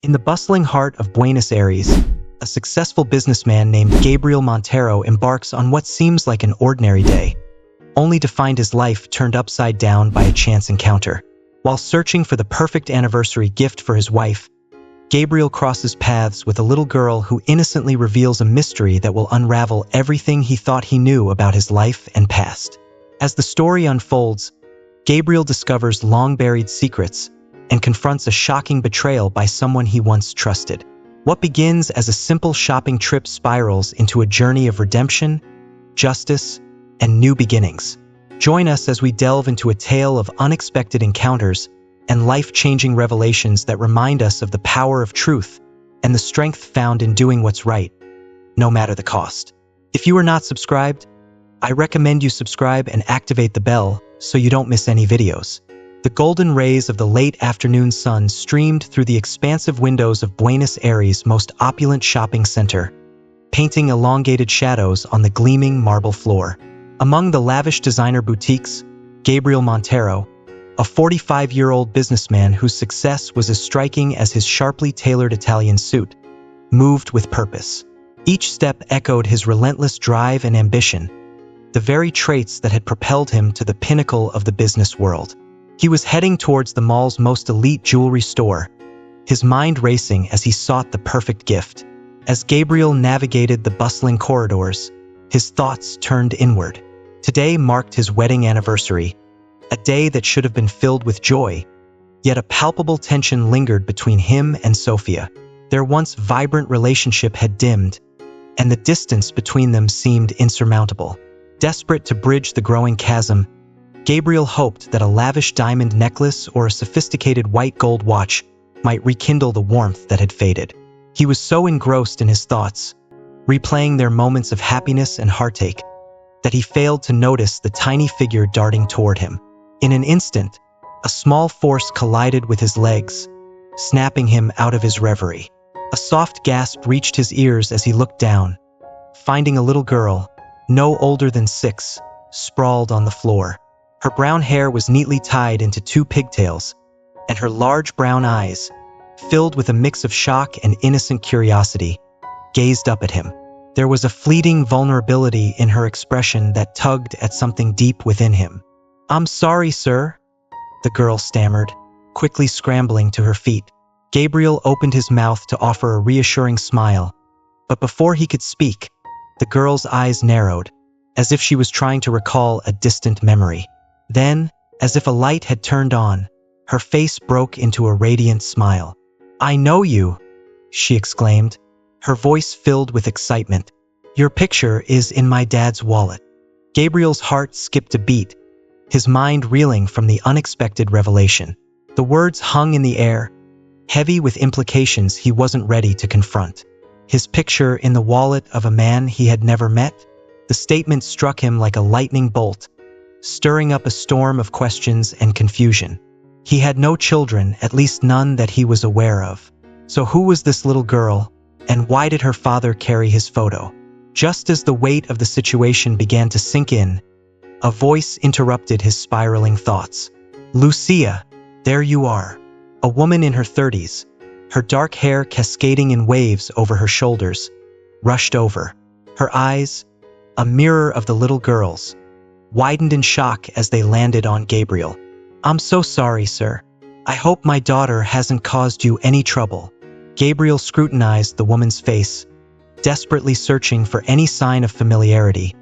In the bustling heart of Buenos Aires, a successful businessman named Gabriel Montero embarks on what seems like an ordinary day, only to find his life turned upside down by a chance encounter. While searching for the perfect anniversary gift for his wife, Gabriel crosses paths with a little girl who innocently reveals a mystery that will unravel everything he thought he knew about his life and past. As the story unfolds, Gabriel discovers long-buried secrets and confronts a shocking betrayal by someone he once trusted. What begins as a simple shopping trip spirals into a journey of redemption, justice, and new beginnings. Join us as we delve into a tale of unexpected encounters and life-changing revelations that remind us of the power of truth and the strength found in doing what's right, no matter the cost. If you are not subscribed, I recommend you subscribe and activate the bell so you don't miss any videos. The golden rays of the late afternoon sun streamed through the expansive windows of Buenos Aires' most opulent shopping center, painting elongated shadows on the gleaming marble floor. Among the lavish designer boutiques, Gabriel Montero, a 45-year-old businessman whose success was as striking as his sharply tailored Italian suit, moved with purpose. Each step echoed his relentless drive and ambition, the very traits that had propelled him to the pinnacle of the business world. He was heading towards the mall's most elite jewelry store, his mind racing as he sought the perfect gift. As Gabriel navigated the bustling corridors, his thoughts turned inward. Today marked his wedding anniversary, a day that should have been filled with joy, yet a palpable tension lingered between him and Sofia. Their once vibrant relationship had dimmed, and the distance between them seemed insurmountable. Desperate to bridge the growing chasm, Gabriel hoped that a lavish diamond necklace or a sophisticated white gold watch might rekindle the warmth that had faded. He was so engrossed in his thoughts, replaying their moments of happiness and heartache, that he failed to notice the tiny figure darting toward him. In an instant, a small force collided with his legs, snapping him out of his reverie. A soft gasp reached his ears as he looked down, finding a little girl, no older than 6, sprawled on the floor. Her brown hair was neatly tied into 2 pigtails, and her large brown eyes, filled with a mix of shock and innocent curiosity, gazed up at him. There was a fleeting vulnerability in her expression that tugged at something deep within him. "I'm sorry, sir," the girl stammered, quickly scrambling to her feet. Gabriel opened his mouth to offer a reassuring smile, but before he could speak, the girl's eyes narrowed, as if she was trying to recall a distant memory. Then, as if a light had turned on, her face broke into a radiant smile. "I know you," she exclaimed, her voice filled with excitement. "Your picture is in my dad's wallet." Gabriel's heart skipped a beat, his mind reeling from the unexpected revelation. The words hung in the air, heavy with implications he wasn't ready to confront. His picture in the wallet of a man he had never met? The statement struck him like a lightning bolt, stirring up a storm of questions and confusion. He had no children, at least none that he was aware of. So who was this little girl, and why did her father carry his photo? Just as the weight of the situation began to sink in, a voice interrupted his spiraling thoughts. "Lucia, there you are." A woman in her 30s, her dark hair cascading in waves over her shoulders, rushed over. Her eyes, a mirror of the little girl's, widened in shock as they landed on Gabriel. "I'm so sorry, sir. I hope my daughter hasn't caused you any trouble." Gabriel scrutinized the woman's face, desperately searching for any sign of familiarity,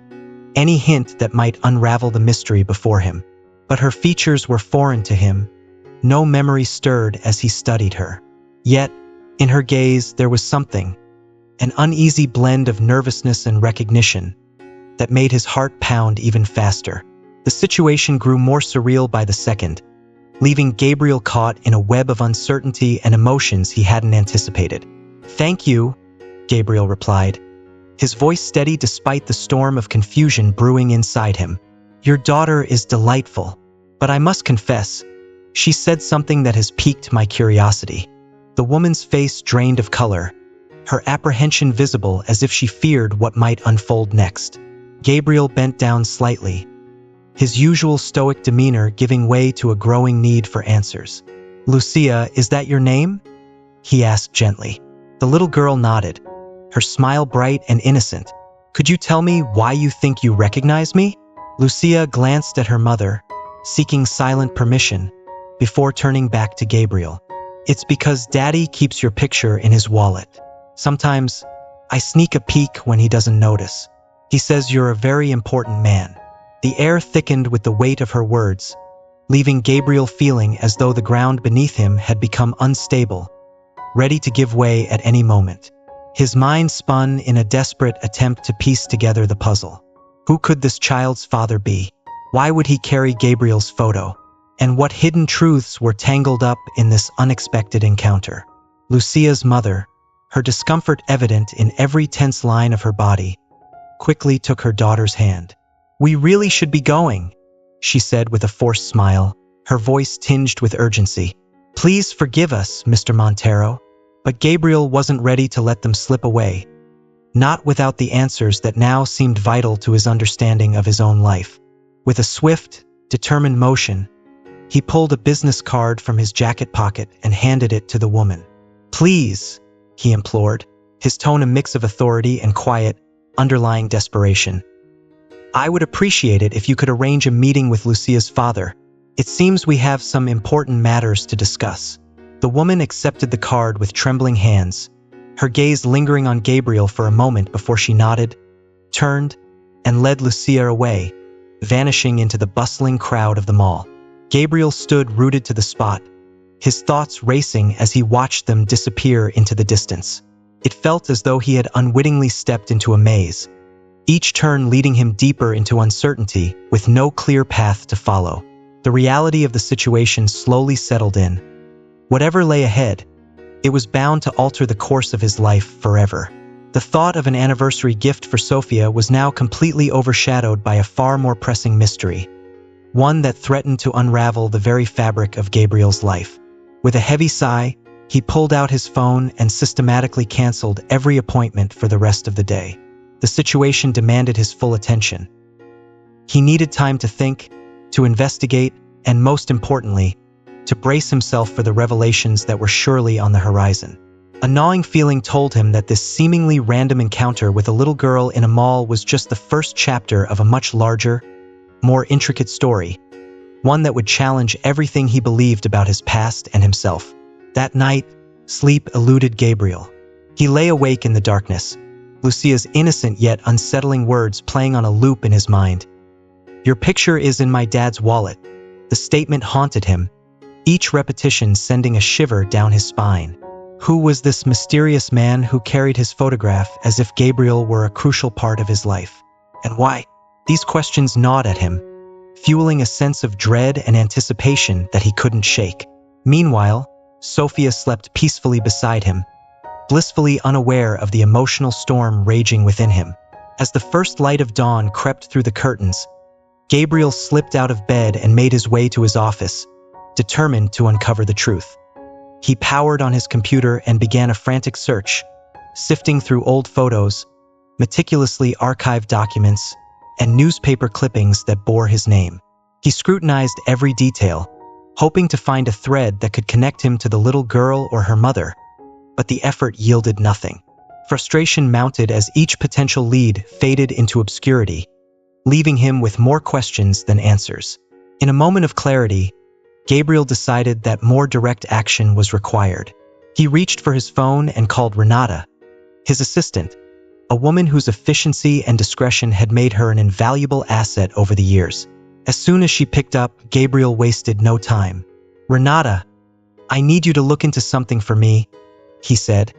any hint that might unravel the mystery before him. But her features were foreign to him. No memory stirred as he studied her. Yet, in her gaze there was something, an uneasy blend of nervousness and recognition, that made his heart pound even faster. The situation grew more surreal by the second, leaving Gabriel caught in a web of uncertainty and emotions he hadn't anticipated. "Thank you," Gabriel replied, his voice steady despite the storm of confusion brewing inside him. "Your daughter is delightful, but I must confess, she said something that has piqued my curiosity." The woman's face drained of color, her apprehension visible as if she feared what might unfold next. Gabriel bent down slightly, his usual stoic demeanor giving way to a growing need for answers. "Lucia, is that your name?" he asked gently. The little girl nodded, her smile bright and innocent. Could you tell me why you think you recognize me? Lucia glanced at her mother, seeking silent permission, before turning back to Gabriel. It's because Daddy keeps your picture in his wallet. Sometimes, I sneak a peek when he doesn't notice. He says you're a very important man. The air thickened with the weight of her words, leaving Gabriel feeling as though the ground beneath him had become unstable, ready to give way at any moment. His mind spun in a desperate attempt to piece together the puzzle. Who could this child's father be? Why would he carry Gabriel's photo? And what hidden truths were tangled up in this unexpected encounter? Lucia's mother, her discomfort evident in every tense line of her body, quickly took her daughter's hand. We really should be going, she said with a forced smile, her voice tinged with urgency. Please forgive us, Mr. Montero. But Gabriel wasn't ready to let them slip away, not without the answers that now seemed vital to his understanding of his own life. With a swift, determined motion, he pulled a business card from his jacket pocket and handed it to the woman. Please, he implored, his tone a mix of authority and quiet, underlying desperation. I would appreciate it if you could arrange a meeting with Lucia's father. It seems we have some important matters to discuss. The woman accepted the card with trembling hands, her gaze lingering on Gabriel for a moment before she nodded, turned, and led Lucia away, vanishing into the bustling crowd of the mall. Gabriel stood rooted to the spot, his thoughts racing as he watched them disappear into the distance. It felt as though he had unwittingly stepped into a maze, each turn leading him deeper into uncertainty with no clear path to follow. The reality of the situation slowly settled in. Whatever lay ahead, it was bound to alter the course of his life forever. The thought of an anniversary gift for Sophia was now completely overshadowed by a far more pressing mystery, one that threatened to unravel the very fabric of Gabriel's life. With a heavy sigh, he pulled out his phone and systematically canceled every appointment for the rest of the day. The situation demanded his full attention. He needed time to think, to investigate, and most importantly, to brace himself for the revelations that were surely on the horizon. A gnawing feeling told him that this seemingly random encounter with a little girl in a mall was just the first chapter of a much larger, more intricate story, one that would challenge everything he believed about his past and himself. That night, sleep eluded Gabriel. He lay awake in the darkness, Lucia's innocent yet unsettling words playing on a loop in his mind. Your picture is in my dad's wallet. The statement haunted him, each repetition sending a shiver down his spine. Who was this mysterious man who carried his photograph as if Gabriel were a crucial part of his life? And why? These questions gnawed at him, fueling a sense of dread and anticipation that he couldn't shake. Meanwhile, Sophia slept peacefully beside him, blissfully unaware of the emotional storm raging within him. As the first light of dawn crept through the curtains, Gabriel slipped out of bed and made his way to his office, determined to uncover the truth. He powered on his computer and began a frantic search, sifting through old photos, meticulously archived documents, and newspaper clippings that bore his name. He scrutinized every detail, hoping to find a thread that could connect him to the little girl or her mother, but the effort yielded nothing. Frustration mounted as each potential lead faded into obscurity, leaving him with more questions than answers. In a moment of clarity, Gabriel decided that more direct action was required. He reached for his phone and called Renata, his assistant, a woman whose efficiency and discretion had made her an invaluable asset over the years. As soon as she picked up, Gabriel wasted no time. Renata, I need you to look into something for me, he said,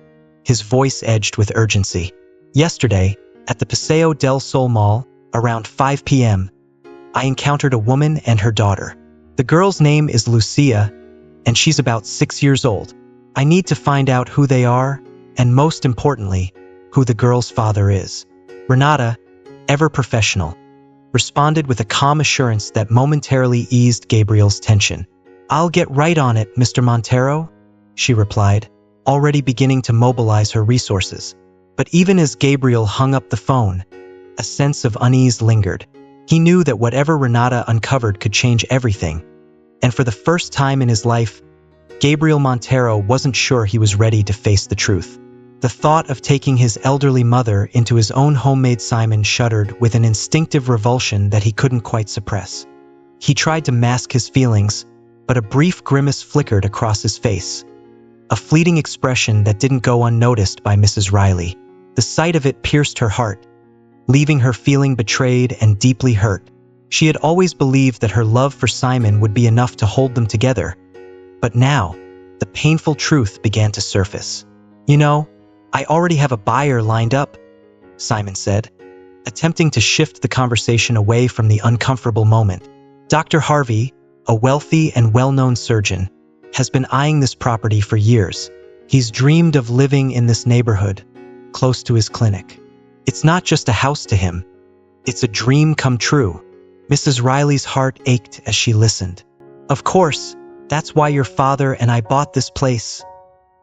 his voice edged with urgency. Yesterday, at the Paseo del Sol Mall, around 5 p.m., I encountered a woman and her daughter. The girl's name is Lucia, and she's about 6 years old. I need to find out who they are, and most importantly, who the girl's father is. Renata, ever professional, responded with a calm assurance that momentarily eased Gabriel's tension. I'll get right on it, Mr. Montero, she replied, already beginning to mobilize her resources. But even as Gabriel hung up the phone, a sense of unease lingered. He knew that whatever Renata uncovered could change everything, and for the first time in his life, Gabriel Montero wasn't sure he was ready to face the truth. The thought of taking his elderly mother into his own home made Simon shuddered with an instinctive revulsion that he couldn't quite suppress. He tried to mask his feelings, but a brief grimace flickered across his face. A fleeting expression that didn't go unnoticed by Mrs. Riley. The sight of it pierced her heart, leaving her feeling betrayed and deeply hurt. She had always believed that her love for Simon would be enough to hold them together. But now, the painful truth began to surface. "You know, I already have a buyer lined up," Simon said, attempting to shift the conversation away from the uncomfortable moment. "Dr. Harvey, a wealthy and well-known surgeon, has been eyeing this property for years. He's dreamed of living in this neighborhood, close to his clinic. It's not just a house to him. It's a dream come true." Mrs. Riley's heart ached as she listened. "Of course, that's why your father and I bought this place,"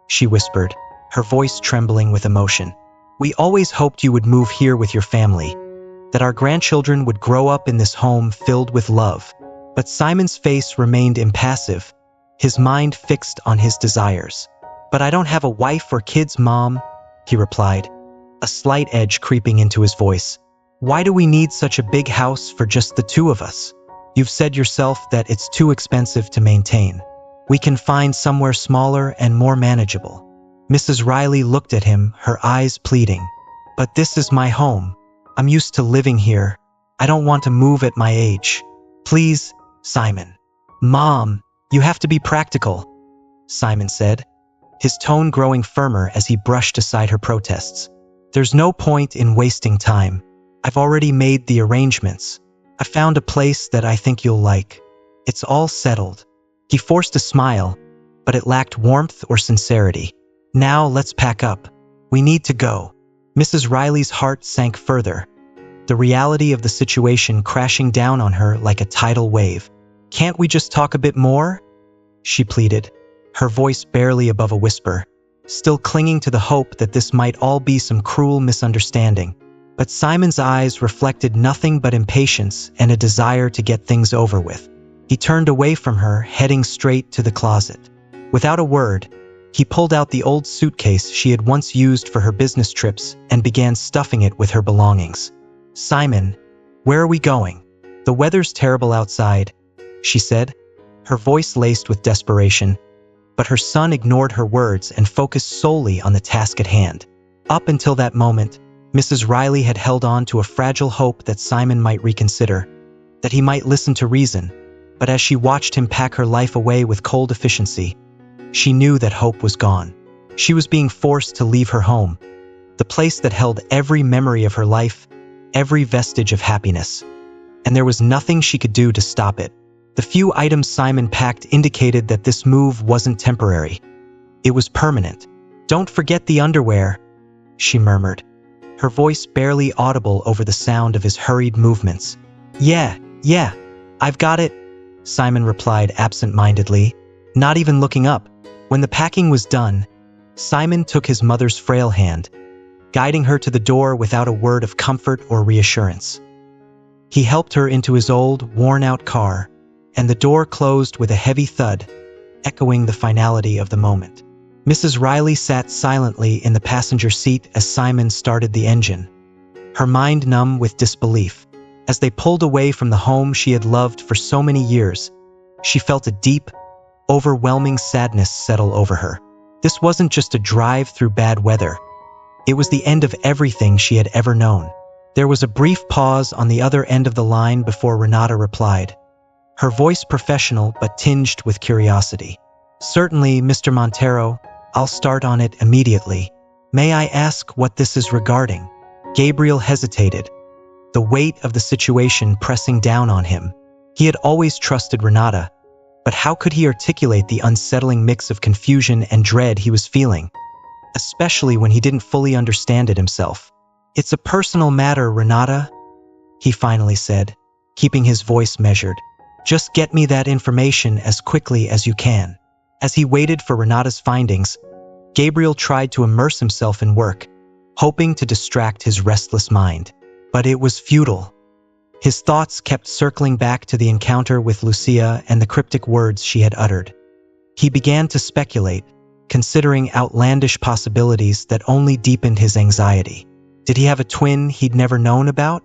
she whispered, her voice trembling with emotion. "We always hoped you would move here with your family, that our grandchildren would grow up in this home filled with love." But Simon's face remained impassive, his mind fixed on his desires. "But I don't have a wife or kids, Mom," he replied, a slight edge creeping into his voice. "Why do we need such a big house for just the two of us? You've said yourself that it's too expensive to maintain. We can find somewhere smaller and more manageable." Mrs. Riley looked at him, her eyes pleading. "But this is my home. I'm used to living here. I don't want to move at my age. Please, Simon." "Mom, you have to be practical," Simon said, his tone growing firmer as he brushed aside her protests. "There's no point in wasting time. I've already made the arrangements. I found a place that I think you'll like. It's all settled." He forced a smile, but it lacked warmth or sincerity. "Now let's pack up. We need to go." Mrs. Riley's heart sank further, the reality of the situation crashing down on her like a tidal wave. "Can't we just talk a bit more?" she pleaded, her voice barely above a whisper, still clinging to the hope that this might all be some cruel misunderstanding. But Simon's eyes reflected nothing but impatience and a desire to get things over with. He turned away from her, heading straight to the closet. Without a word, he pulled out the old suitcase she had once used for her business trips and began stuffing it with her belongings. "Simon, where are we going?" "The weather's terrible outside," she said, her voice laced with desperation. But her son ignored her words and focused solely on the task at hand. Up until that moment, Mrs. Riley had held on to a fragile hope that Simon might reconsider, that he might listen to reason. But as she watched him pack her life away with cold efficiency, she knew that hope was gone. She was being forced to leave her home, the place that held every memory of her life, every vestige of happiness. And there was nothing she could do to stop it. The few items Simon packed indicated that this move wasn't temporary. It was permanent. "Don't forget the underwear," she murmured, her voice barely audible over the sound of his hurried movements. Yeah, I've got it," Simon replied absent-mindedly, not even looking up. When the packing was done, Simon took his mother's frail hand, guiding her to the door without a word of comfort or reassurance. He helped her into his old, worn-out car, and the door closed with a heavy thud, echoing the finality of the moment. Mrs. Riley sat silently in the passenger seat as Simon started the engine, her mind numb with disbelief. As they pulled away from the home she had loved for so many years, she felt a deep, overwhelming sadness settle over her. This wasn't just a drive through bad weather. It was the end of everything she had ever known. There was a brief pause on the other end of the line before Renata replied, her voice professional but tinged with curiosity. "Certainly, Mr. Montero, I'll start on it immediately. May I ask what this is regarding?" Gabriel hesitated, the weight of the situation pressing down on him. He had always trusted Renata, but how could he articulate the unsettling mix of confusion and dread he was feeling, especially when he didn't fully understand it himself? "It's a personal matter, Renata," he finally said, keeping his voice measured. "Just get me that information as quickly as you can." As he waited for Renata's findings, Gabriel tried to immerse himself in work, hoping to distract his restless mind. But it was futile. His thoughts kept circling back to the encounter with Lucia and the cryptic words she had uttered. He began to speculate, considering outlandish possibilities that only deepened his anxiety. Did he have a twin he'd never known about?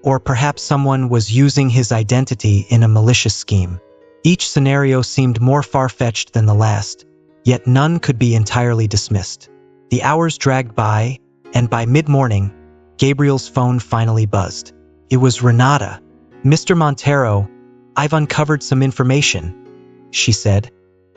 Or perhaps someone was using his identity in a malicious scheme? Each scenario seemed more far-fetched than the last, yet none could be entirely dismissed. The hours dragged by, and by mid-morning, Gabriel's phone finally buzzed. It was Renata. "Mr. Montero, I've uncovered some information," she said,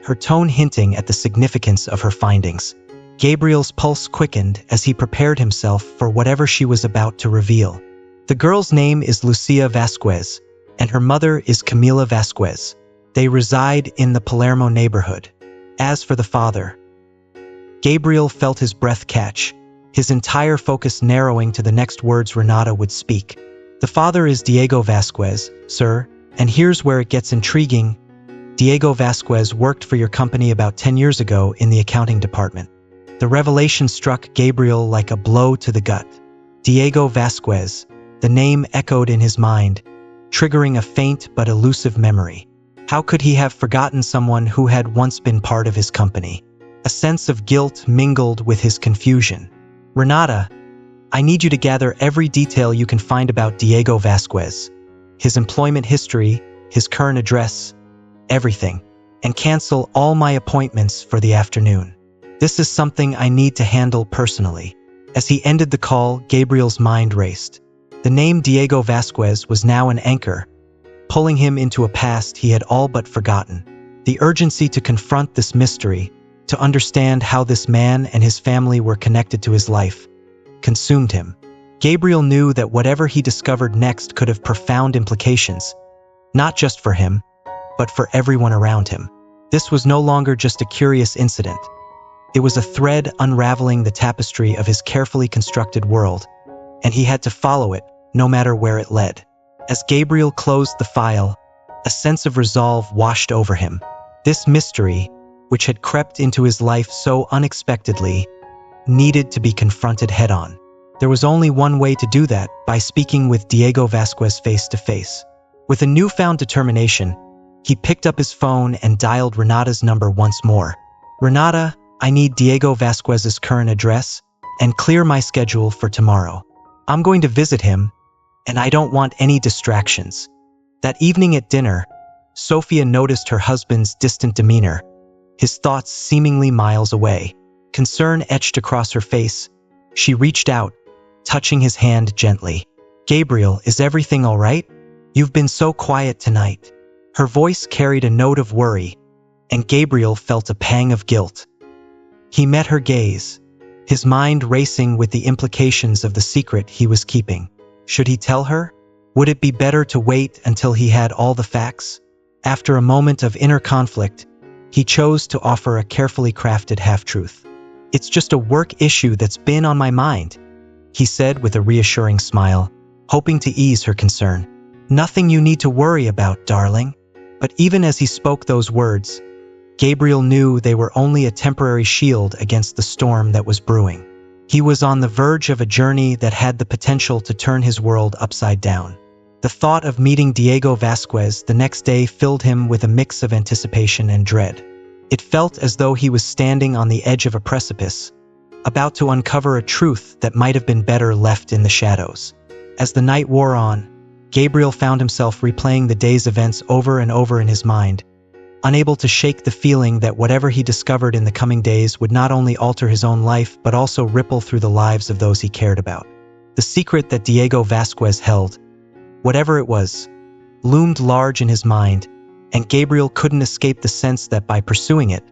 her tone hinting at the significance of her findings. Gabriel's pulse quickened as he prepared himself for whatever she was about to reveal. The girl's name is Lucia Vasquez, and her mother is Camila Vasquez. They reside in the Palermo neighborhood. As for the father, Gabriel felt his breath catch, his entire focus narrowing to the next words Renata would speak. "The father is Diego Vasquez, sir, and here's where it gets intriguing. Diego Vasquez worked for your company about 10 years ago in the accounting department." The revelation struck Gabriel like a blow to the gut. Diego Vasquez, the name echoed in his mind, triggering a faint but elusive memory. How could he have forgotten someone who had once been part of his company? A sense of guilt mingled with his confusion. "Renata, I need you to gather every detail you can find about Diego Vasquez. His employment history, his current address, everything, and cancel all my appointments for the afternoon. This is something I need to handle personally." As he ended the call, Gabriel's mind raced. The name Diego Vasquez was now an anchor, pulling him into a past he had all but forgotten. The urgency to confront this mystery, to understand how this man and his family were connected to his life, consumed him. Gabriel knew that whatever he discovered next could have profound implications, not just for him, but for everyone around him. This was no longer just a curious incident. It was a thread unraveling the tapestry of his carefully constructed world, and he had to follow it, no matter where it led. As Gabriel closed the file, a sense of resolve washed over him. This mystery, which had crept into his life so unexpectedly, needed to be confronted head-on. There was only one way to do that, by speaking with Diego Vasquez face to face. With a newfound determination, he picked up his phone and dialed Renata's number once more. "Renata, I need Diego Vasquez's current address and clear my schedule for tomorrow. I'm going to visit him, and I don't want any distractions." That evening at dinner, Sophia noticed her husband's distant demeanor, his thoughts seemingly miles away. Concern etched across her face. She reached out, touching his hand gently. "Gabriel, is everything all right? You've been so quiet tonight." Her voice carried a note of worry, and Gabriel felt a pang of guilt. He met her gaze, his mind racing with the implications of the secret he was keeping. Should he tell her? Would it be better to wait until he had all the facts? After a moment of inner conflict, he chose to offer a carefully crafted half-truth. "It's just a work issue that's been on my mind," he said with a reassuring smile, hoping to ease her concern. "Nothing you need to worry about, darling." But even as he spoke those words, Gabriel knew they were only a temporary shield against the storm that was brewing. He was on the verge of a journey that had the potential to turn his world upside down. The thought of meeting Diego Vasquez the next day filled him with a mix of anticipation and dread. It felt as though he was standing on the edge of a precipice, about to uncover a truth that might have been better left in the shadows. As the night wore on, Gabriel found himself replaying the day's events over and over in his mind, unable to shake the feeling that whatever he discovered in the coming days would not only alter his own life but also ripple through the lives of those he cared about. The secret that Diego Vasquez held, whatever it was, loomed large in his mind, and Gabriel couldn't escape the sense that by pursuing it,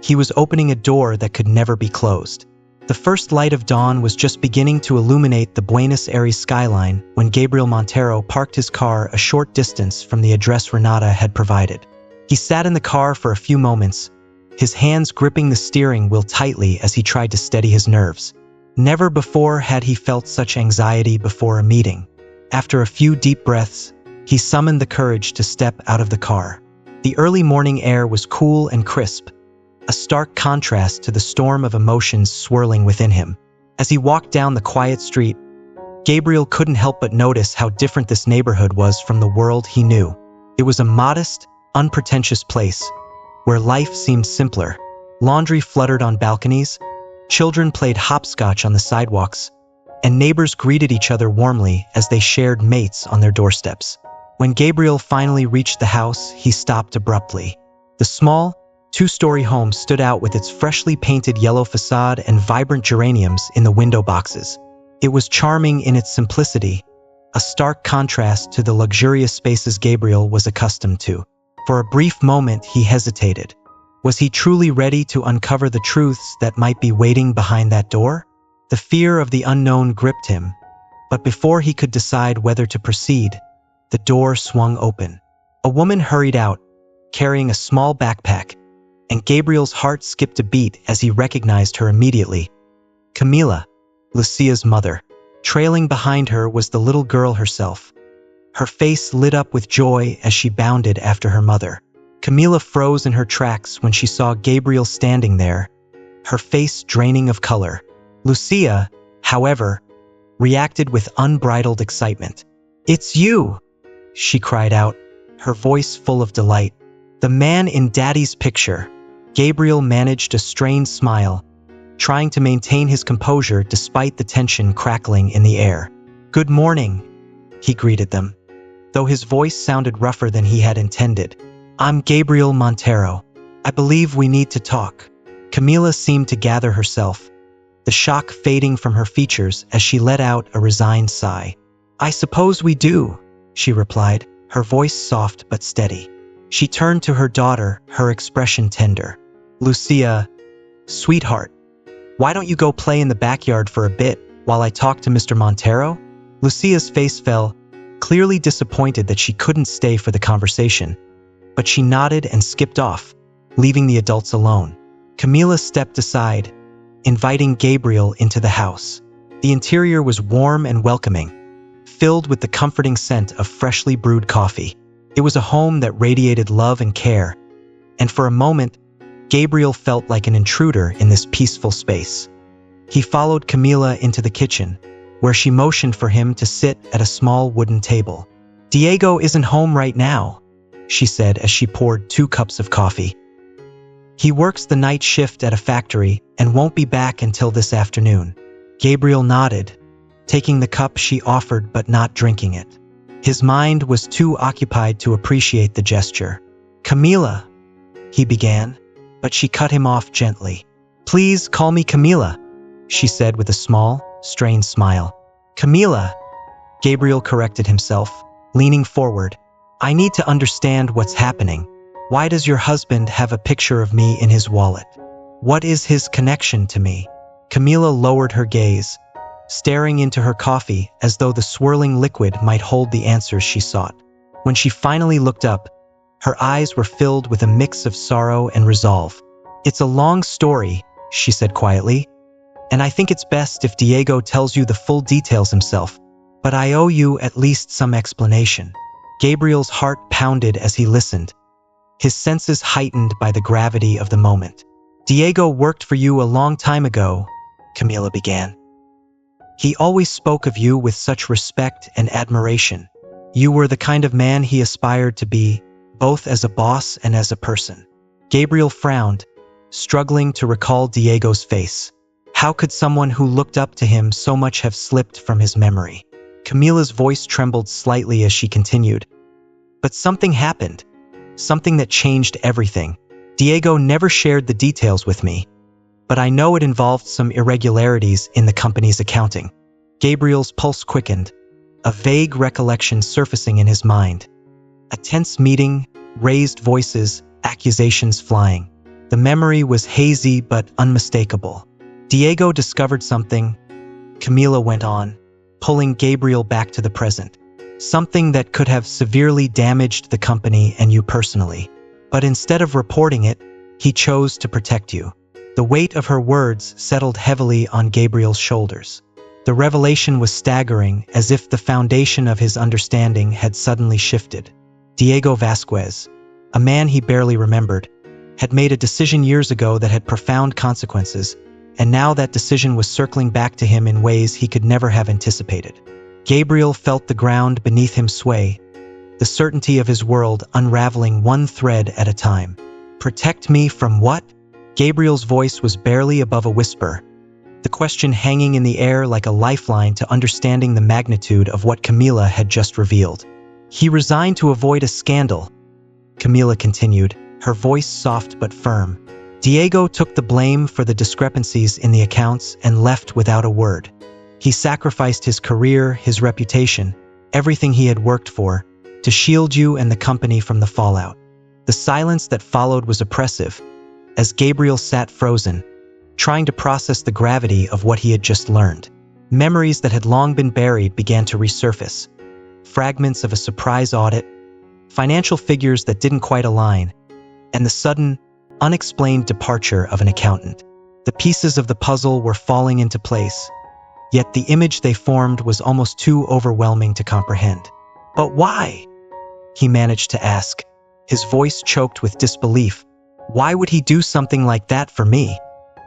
he was opening a door that could never be closed. The first light of dawn was just beginning to illuminate the Buenos Aires skyline when Gabriel Montero parked his car a short distance from the address Renata had provided. He sat in the car for a few moments, his hands gripping the steering wheel tightly as he tried to steady his nerves. Never before had he felt such anxiety before a meeting. After a few deep breaths, he summoned the courage to step out of the car. The early morning air was cool and crisp, a stark contrast to the storm of emotions swirling within him. As he walked down the quiet street, Gabriel couldn't help but notice how different this neighborhood was from the world he knew. It was a modest, unpretentious place, where life seemed simpler. Laundry fluttered on balconies, children played hopscotch on the sidewalks, and neighbors greeted each other warmly as they shared mates on their doorsteps. When Gabriel finally reached the house, he stopped abruptly. The small, two-story home stood out with its freshly painted yellow facade and vibrant geraniums in the window boxes. It was charming in its simplicity, a stark contrast to the luxurious spaces Gabriel was accustomed to. For a brief moment, he hesitated. Was he truly ready to uncover the truths that might be waiting behind that door? The fear of the unknown gripped him, but before he could decide whether to proceed, the door swung open. A woman hurried out, carrying a small backpack, and Gabriel's heart skipped a beat as he recognized her immediately. Camila, Lucia's mother. Trailing behind her was the little girl herself. Her face lit up with joy as she bounded after her mother. Camila froze in her tracks when she saw Gabriel standing there, her face draining of color. Lucia, however, reacted with unbridled excitement. "It's you!" she cried out, her voice full of delight. "The man in Daddy's picture." Gabriel managed a strained smile, trying to maintain his composure despite the tension crackling in the air. "Good morning," he greeted them, though his voice sounded rougher than he had intended. "I'm Gabriel Montero. I believe we need to talk." Camila seemed to gather herself, the shock fading from her features as she let out a resigned sigh. "I suppose we do," she replied, her voice soft but steady. She turned to her daughter, her expression tender. "Lucia, sweetheart, why don't you go play in the backyard for a bit while I talk to Mr. Montero?" Lucia's face fell, clearly disappointed that she couldn't stay for the conversation, but she nodded and skipped off, leaving the adults alone. Camila stepped aside, inviting Gabriel into the house. The interior was warm and welcoming, filled with the comforting scent of freshly brewed coffee. It was a home that radiated love and care, and for a moment, Gabriel felt like an intruder in this peaceful space. He followed Camila into the kitchen, where she motioned for him to sit at a small wooden table. "Diego isn't home right now," she said as she poured 2 cups of coffee. "He works the night shift at a factory and won't be back until this afternoon." Gabriel nodded, taking the cup she offered but not drinking it. His mind was too occupied to appreciate the gesture. "Camila," he began, but she cut him off gently. "Please call me Camila," she said with a small, strained smile. "Camila," Gabriel corrected himself, leaning forward. "I need to understand what's happening. Why does your husband have a picture of me in his wallet? What is his connection to me?" Camila lowered her gaze, staring into her coffee as though the swirling liquid might hold the answers she sought. When she finally looked up, her eyes were filled with a mix of sorrow and resolve. "It's a long story," she said quietly, "and I think it's best if Diego tells you the full details himself, but I owe you at least some explanation." Gabriel's heart pounded as he listened, his senses heightened by the gravity of the moment. "Diego worked for you a long time ago," Camila began. "He always spoke of you with such respect and admiration. You were the kind of man he aspired to be, both as a boss and as a person." Gabriel frowned, struggling to recall Diego's face. How could someone who looked up to him so much have slipped from his memory? Camila's voice trembled slightly as she continued. "But something happened, something that changed everything. Diego never shared the details with me, but I know it involved some irregularities in the company's accounting." Gabriel's pulse quickened, a vague recollection surfacing in his mind. A tense meeting, raised voices, accusations flying. The memory was hazy but unmistakable. "Diego discovered something," Camila went on, pulling Gabriel back to the present. "Something that could have severely damaged the company and you personally. But instead of reporting it, he chose to protect you." The weight of her words settled heavily on Gabriel's shoulders. The revelation was staggering, as if the foundation of his understanding had suddenly shifted. Diego Vasquez, a man he barely remembered, had made a decision years ago that had profound consequences, and now that decision was circling back to him in ways he could never have anticipated. Gabriel felt the ground beneath him sway, the certainty of his world unraveling one thread at a time. Protect me from what? Gabriel's voice was barely above a whisper, the question hanging in the air like a lifeline to understanding the magnitude of what Camila had just revealed. He resigned to avoid a scandal, Camila continued, her voice soft but firm. Diego took the blame for the discrepancies in the accounts and left without a word. He sacrificed his career, his reputation, everything he had worked for, to shield you and the company from the fallout. The silence that followed was oppressive, as Gabriel sat frozen, trying to process the gravity of what he had just learned. Memories that had long been buried began to resurface. Fragments of a surprise audit, financial figures that didn't quite align, and the sudden, unexplained departure of an accountant. The pieces of the puzzle were falling into place, yet the image they formed was almost too overwhelming to comprehend. But why? He managed to ask, his voice choked with disbelief. Why would he do something like that for me?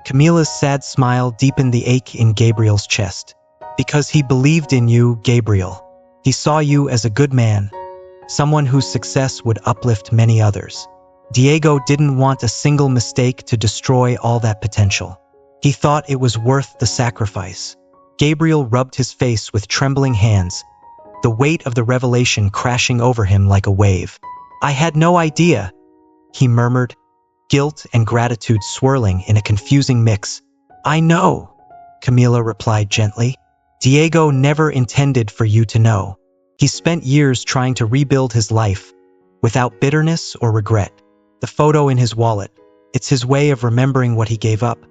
Camila's sad smile deepened the ache in Gabriel's chest. Because he believed in you, Gabriel. He saw you as a good man, someone whose success would uplift many others. Diego didn't want a single mistake to destroy all that potential. He thought it was worth the sacrifice. Gabriel rubbed his face with trembling hands, the weight of the revelation crashing over him like a wave. I had no idea, he murmured, guilt and gratitude swirling in a confusing mix. I know, Camila replied gently. Diego never intended for you to know. He spent years trying to rebuild his life, without bitterness or regret. The photo in his wallet, it's his way of remembering what he gave up,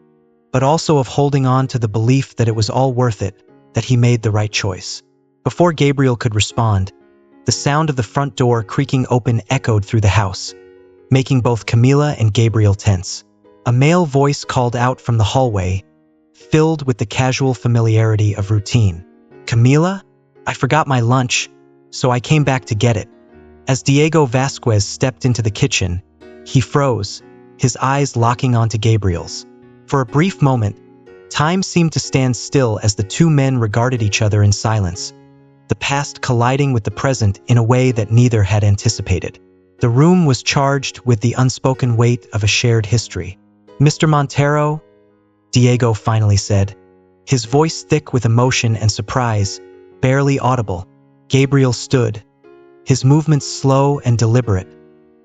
but also of holding on to the belief that it was all worth it, that he made the right choice. Before Gabriel could respond, the sound of the front door creaking open echoed through the house, making both Camila and Gabriel tense. A male voice called out from the hallway, filled with the casual familiarity of routine. Camila? I forgot my lunch, so I came back to get it. As Diego Vasquez stepped into the kitchen, he froze, his eyes locking onto Gabriel's. For a brief moment, time seemed to stand still as the two men regarded each other in silence, the past colliding with the present in a way that neither had anticipated. The room was charged with the unspoken weight of a shared history. Mr. Montero, Diego finally said, his voice thick with emotion and surprise, barely audible. Gabriel stood, his movements slow and deliberate,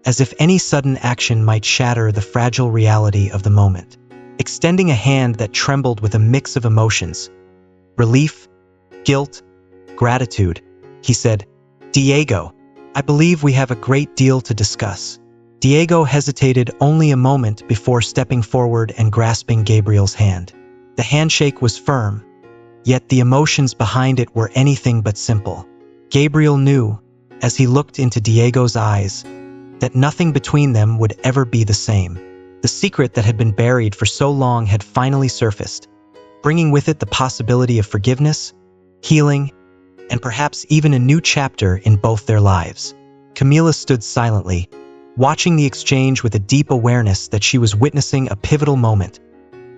as if any sudden action might shatter the fragile reality of the moment. Extending a hand that trembled with a mix of emotions, relief, guilt, gratitude, he said, Diego, I believe we have a great deal to discuss. Diego hesitated only a moment before stepping forward and grasping Gabriel's hand. The handshake was firm, yet the emotions behind it were anything but simple. Gabriel knew, as he looked into Diego's eyes, that nothing between them would ever be the same. The secret that had been buried for so long had finally surfaced, bringing with it the possibility of forgiveness, healing, and perhaps even a new chapter in both their lives. Camila stood silently, watching the exchange with a deep awareness that she was witnessing a pivotal moment,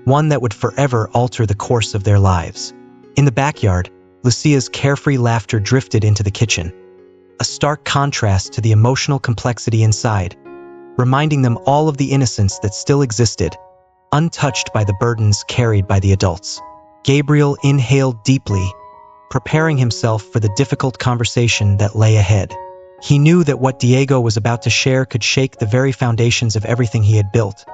one that would forever alter the course of their lives. In the backyard, Lucia's carefree laughter drifted into the kitchen, a stark contrast to the emotional complexity inside, reminding them all of the innocence that still existed, untouched by the burdens carried by the adults. Gabriel inhaled deeply, preparing himself for the difficult conversation that lay ahead. He knew that what Diego was about to share could shake the very foundations of everything he had built,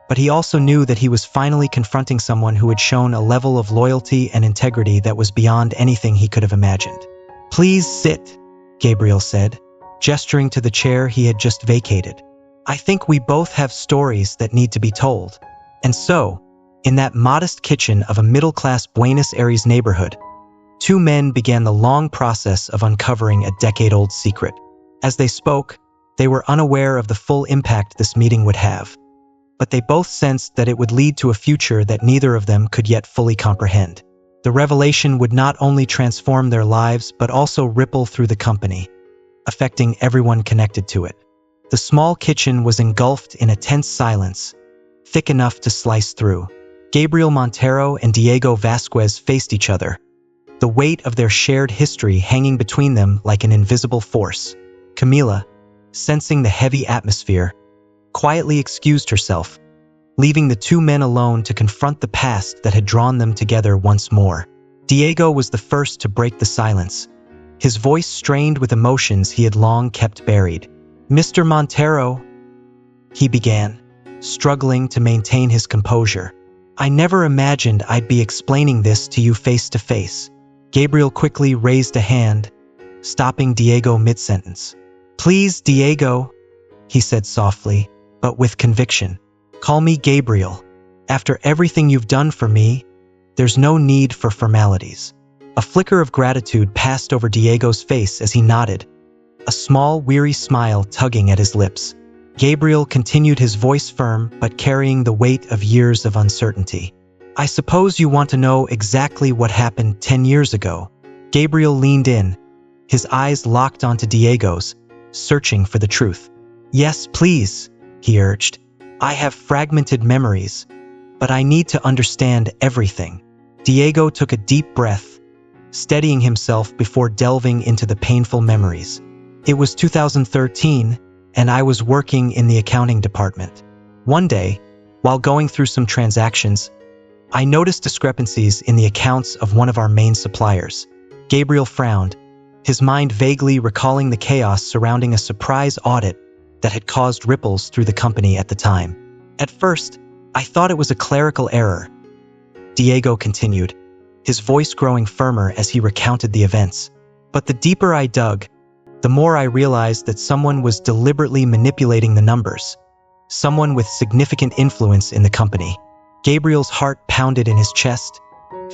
but he also knew that he was finally confronting someone who had shown a level of loyalty and integrity that was beyond anything he could have imagined. Please sit, Gabriel said, gesturing to the chair he had just vacated. I think we both have stories that need to be told. And so, in that modest kitchen of a middle-class Buenos Aires neighborhood, two men began the long process of uncovering a decade-old secret. As they spoke, they were unaware of the full impact this meeting would have, but they both sensed that it would lead to a future that neither of them could yet fully comprehend. The revelation would not only transform their lives but also ripple through the company, affecting everyone connected to it. The small kitchen was engulfed in a tense silence, thick enough to slice through. Gabriel Montero and Diego Vasquez faced each other, the weight of their shared history hanging between them like an invisible force. Camila, sensing the heavy atmosphere, quietly excused herself, leaving the two men alone to confront the past that had drawn them together once more. Diego was the first to break the silence, his voice strained with emotions he had long kept buried. "Mr. Montero," he began, struggling to maintain his composure. "I never imagined I'd be explaining this to you face to face." Gabriel quickly raised a hand, stopping Diego mid-sentence. "Please, Diego," he said softly, but with conviction. "Call me Gabriel. After everything you've done for me, there's no need for formalities." A flicker of gratitude passed over Diego's face as he nodded, a small, weary smile tugging at his lips. Gabriel continued, his voice firm but carrying the weight of years of uncertainty. "I suppose you want to know exactly what happened 10 years ago." Gabriel leaned in, his eyes locked onto Diego's, searching for the truth. "Yes, please," he urged. "I have fragmented memories, but I need to understand everything." Diego took a deep breath, steadying himself before delving into the painful memories. "It was 2013, and I was working in the accounting department. One day, while going through some transactions, I noticed discrepancies in the accounts of one of our main suppliers." Gabriel frowned, his mind vaguely recalling the chaos surrounding a surprise audit that had caused ripples through the company at the time. "At first, I thought it was a clerical error," Diego continued, his voice growing firmer as he recounted the events. "But the deeper I dug, the more I realized that someone was deliberately manipulating the numbers, someone with significant influence in the company." Gabriel's heart pounded in his chest,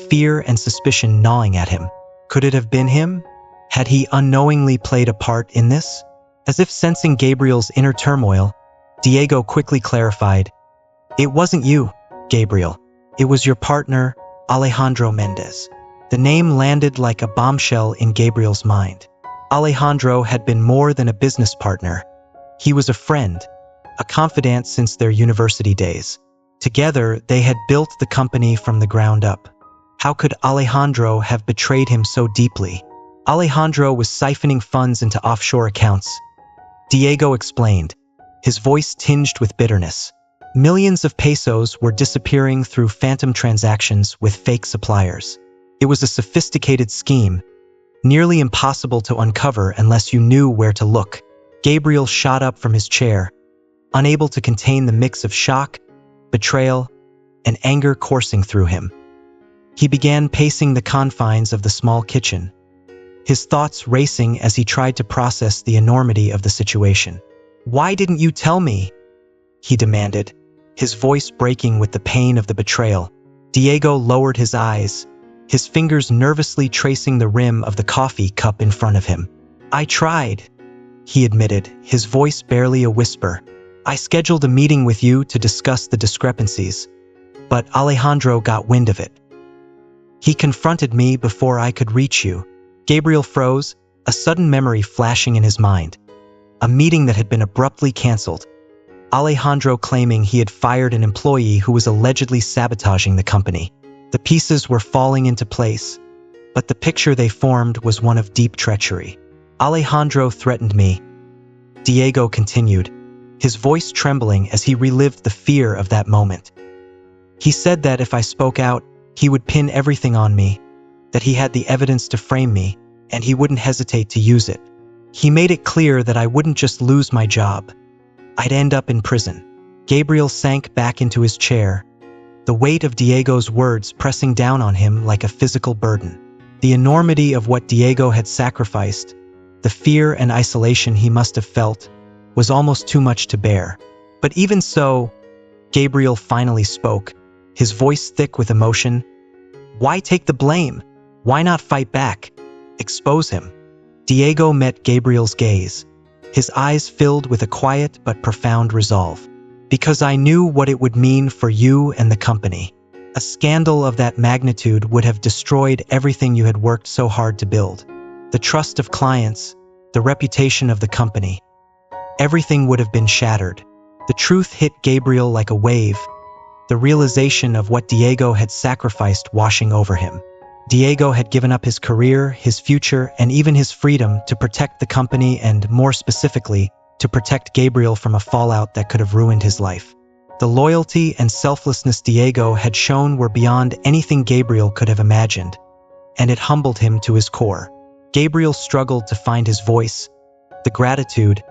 fear and suspicion gnawing at him. Could it have been him? Had he unknowingly played a part in this? As if sensing Gabriel's inner turmoil, Diego quickly clarified, "It wasn't you, Gabriel. It was your partner, Alejandro Mendez." The name landed like a bombshell in Gabriel's mind. Alejandro had been more than a business partner. He was a friend, a confidant since their university days. Together, they had built the company from the ground up. How could Alejandro have betrayed him so deeply? Alejandro was siphoning funds into offshore accounts, Diego explained, his voice tinged with bitterness. Millions of pesos were disappearing through phantom transactions with fake suppliers. It was a sophisticated scheme, nearly impossible to uncover unless you knew where to look. Gabriel shot up from his chair, unable to contain the mix of shock, betrayal, and anger coursing through him. He began pacing the confines of the small kitchen, his thoughts racing as he tried to process the enormity of the situation. "Why didn't you tell me?" he demanded, his voice breaking with the pain of the betrayal. Diego lowered his eyes, his fingers nervously tracing the rim of the coffee cup in front of him. "I tried," he admitted, his voice barely a whisper. "I scheduled a meeting with you to discuss the discrepancies, but Alejandro got wind of it. He confronted me before I could reach you." Gabriel froze, a sudden memory flashing in his mind. A meeting that had been abruptly canceled. Alejandro claiming he had fired an employee who was allegedly sabotaging the company. The pieces were falling into place, but the picture they formed was one of deep treachery. "Alejandro threatened me," Diego continued, his voice trembling as he relived the fear of that moment. "He said that if I spoke out, he would pin everything on me, that he had the evidence to frame me, and he wouldn't hesitate to use it. He made it clear that I wouldn't just lose my job, I'd end up in prison." Gabriel sank back into his chair, the weight of Diego's words pressing down on him like a physical burden. The enormity of what Diego had sacrificed, the fear and isolation he must have felt, was almost too much to bear. But even so, Gabriel finally spoke, his voice thick with emotion. "Why take the blame? Why not fight back? Expose him?" Diego met Gabriel's gaze, his eyes filled with a quiet but profound resolve. "Because I knew what it would mean for you and the company. A scandal of that magnitude would have destroyed everything you had worked so hard to build. The trust of clients, the reputation of the company. Everything would have been shattered." The truth hit Gabriel like a wave, the realization of what Diego had sacrificed washing over him. Diego had given up his career, his future, and even his freedom to protect the company and, more specifically, to protect Gabriel from a fallout that could have ruined his life. The loyalty and selflessness Diego had shown were beyond anything Gabriel could have imagined, and it humbled him to his core. Gabriel struggled to find his voice, the gratitude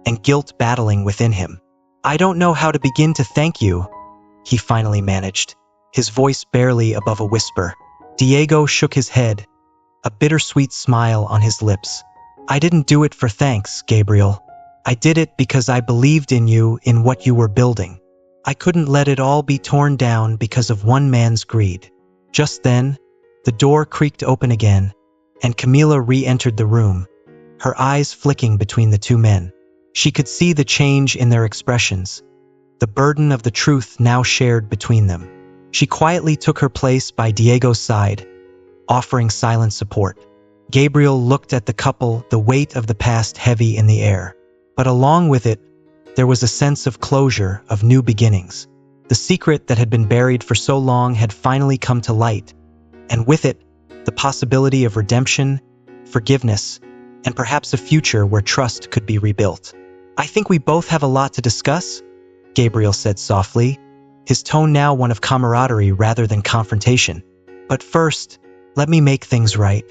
and guilt battling within him. "I don't know how to begin to thank you," he finally managed, his voice barely above a whisper. Diego shook his head, a bittersweet smile on his lips. "I didn't do it for thanks, Gabriel. I did it because I believed in you, in what you were building. I couldn't let it all be torn down because of one man's greed." Just then, the door creaked open again, and Camila re-entered the room, her eyes flicking between the two men. She could see the change in their expressions, the burden of the truth now shared between them. She quietly took her place by Diego's side, offering silent support. Gabriel looked at the couple, the weight of the past heavy in the air. But along with it, there was a sense of closure, of new beginnings. The secret that had been buried for so long had finally come to light, and with it, the possibility of redemption, forgiveness, and perhaps a future where trust could be rebuilt. "I think we both have a lot to discuss," Gabriel said softly, his tone now one of camaraderie rather than confrontation. "But first, let me make things right."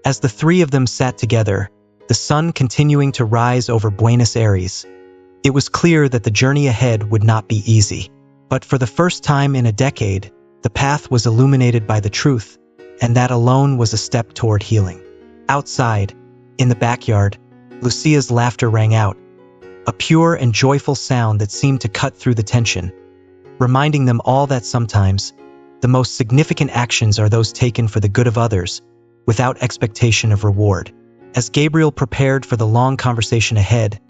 As the three of them sat together, the sun continuing to rise over Buenos Aires, it was clear that the journey ahead would not be easy. But for the first time in a decade, the path was illuminated by the truth, and that alone was a step toward healing. Outside, in the backyard, Lucia's laughter rang out, a pure and joyful sound that seemed to cut through the tension, reminding them all that sometimes, the most significant actions are those taken for the good of others, without expectation of reward. As Gabriel prepared for the long conversation ahead,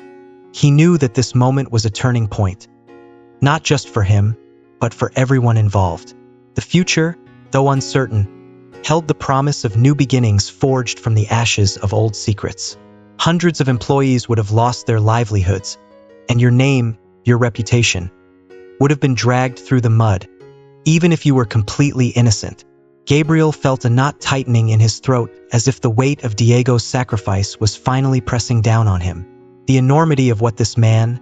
he knew that this moment was a turning point, not just for him, but for everyone involved. The future, though uncertain, held the promise of new beginnings forged from the ashes of old secrets. Hundreds of employees would have lost their livelihoods, and your name, your reputation, would have been dragged through the mud, even if you were completely innocent. Gabriel felt a knot tightening in his throat, as if the weight of Diego's sacrifice was finally pressing down on him. The enormity of what this man,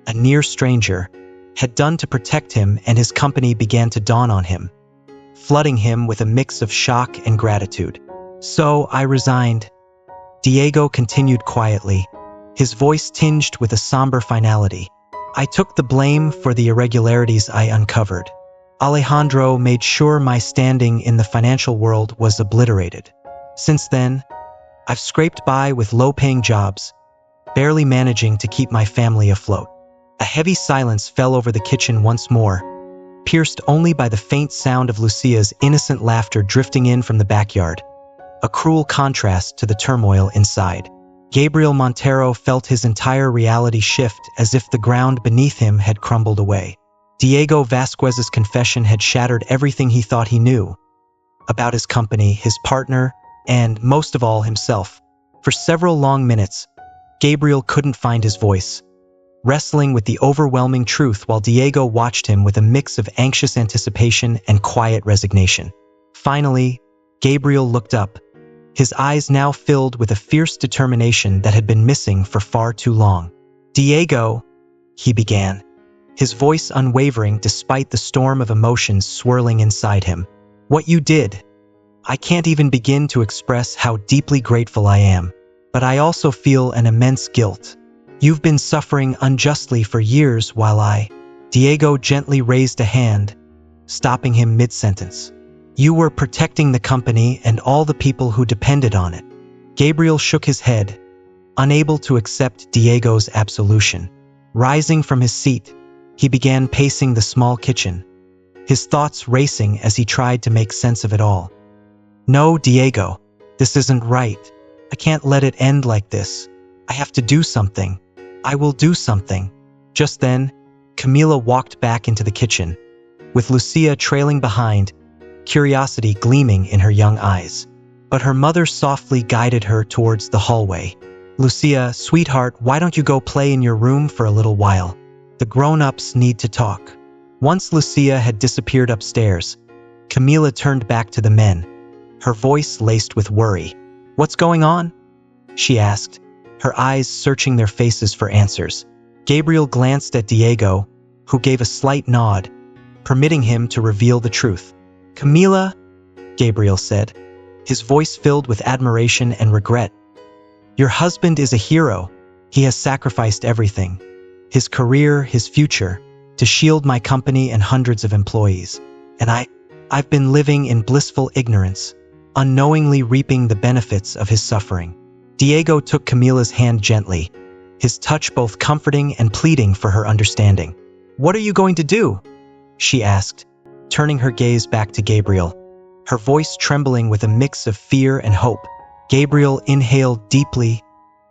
a near stranger, had done to protect him and his company began to dawn on him, flooding him with a mix of shock and gratitude. "So I resigned," Diego continued quietly, his voice tinged with a somber finality. "I took the blame for the irregularities I uncovered. Alejandro made sure my standing in the financial world was obliterated. Since then, I've scraped by with low-paying jobs, barely managing to keep my family afloat." A heavy silence fell over the kitchen once more, pierced only by the faint sound of Lucia's innocent laughter drifting in from the backyard, a cruel contrast to the turmoil inside. Gabriel Montero felt his entire reality shift as if the ground beneath him had crumbled away. Diego Vasquez's confession had shattered everything he thought he knew about his company, his partner, and, most of all, himself. For several long minutes, Gabriel couldn't find his voice, wrestling with the overwhelming truth while Diego watched him with a mix of anxious anticipation and quiet resignation. Finally, Gabriel looked up, his eyes now filled with a fierce determination that had been missing for far too long. "Diego," he began, his voice unwavering despite the storm of emotions swirling inside him. "What you did, I can't even begin to express how deeply grateful I am, but I also feel an immense guilt. You've been suffering unjustly for years while Diego gently raised a hand, stopping him mid-sentence. "You were protecting the company and all the people who depended on it." Gabriel shook his head, unable to accept Diego's absolution. Rising from his seat, he began pacing the small kitchen, his thoughts racing as he tried to make sense of it all. "No, Diego, this isn't right. I can't let it end like this. I have to do something. I will do something." Just then, Camila walked back into the kitchen, with Lucia trailing behind, curiosity gleaming in her young eyes. But her mother softly guided her towards the hallway. "Lucia, sweetheart, why don't you go play in your room for a little while? The grown-ups need to talk." Once Lucia had disappeared upstairs, Camila turned back to the men, her voice laced with worry. "What's going on?" she asked, her eyes searching their faces for answers. Gabriel glanced at Diego, who gave a slight nod, permitting him to reveal the truth. "Camila," Gabriel said, his voice filled with admiration and regret. "Your husband is a hero. He has sacrificed everything, his career, his future, to shield my company and hundreds of employees. And I've been living in blissful ignorance, unknowingly reaping the benefits of his suffering." Diego took Camila's hand gently, his touch both comforting and pleading for her understanding. "What are you going to do?" she asked, turning her gaze back to Gabriel, her voice trembling with a mix of fear and hope. Gabriel inhaled deeply,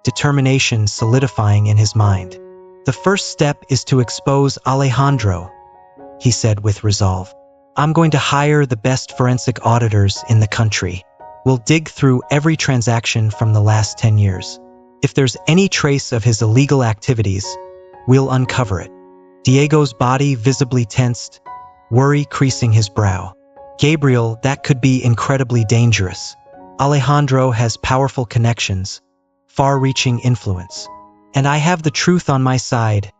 determination solidifying in his mind. "The first step is to expose Alejandro," he said with resolve. "I'm going to hire the best forensic auditors in the country. We'll dig through every transaction from the last 10 years. If there's any trace of his illegal activities, we'll uncover it." Diego's body visibly tensed, worry creasing his brow. "Gabriel, that could be incredibly dangerous. Alejandro has powerful connections, far-reaching influence. And I have the truth on my side,"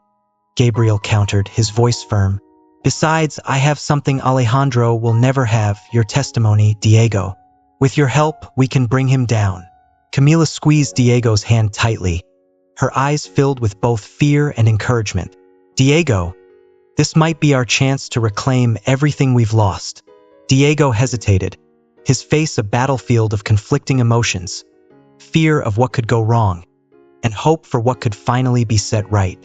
Gabriel countered, his voice firm. "Besides, I have something Alejandro will never have, your testimony, Diego. With your help, we can bring him down." Camila squeezed Diego's hand tightly, her eyes filled with both fear and encouragement. "Diego, this might be our chance to reclaim everything we've lost." Diego hesitated, his face a battlefield of conflicting emotions, fear of what could go wrong, and hope for what could finally be set right.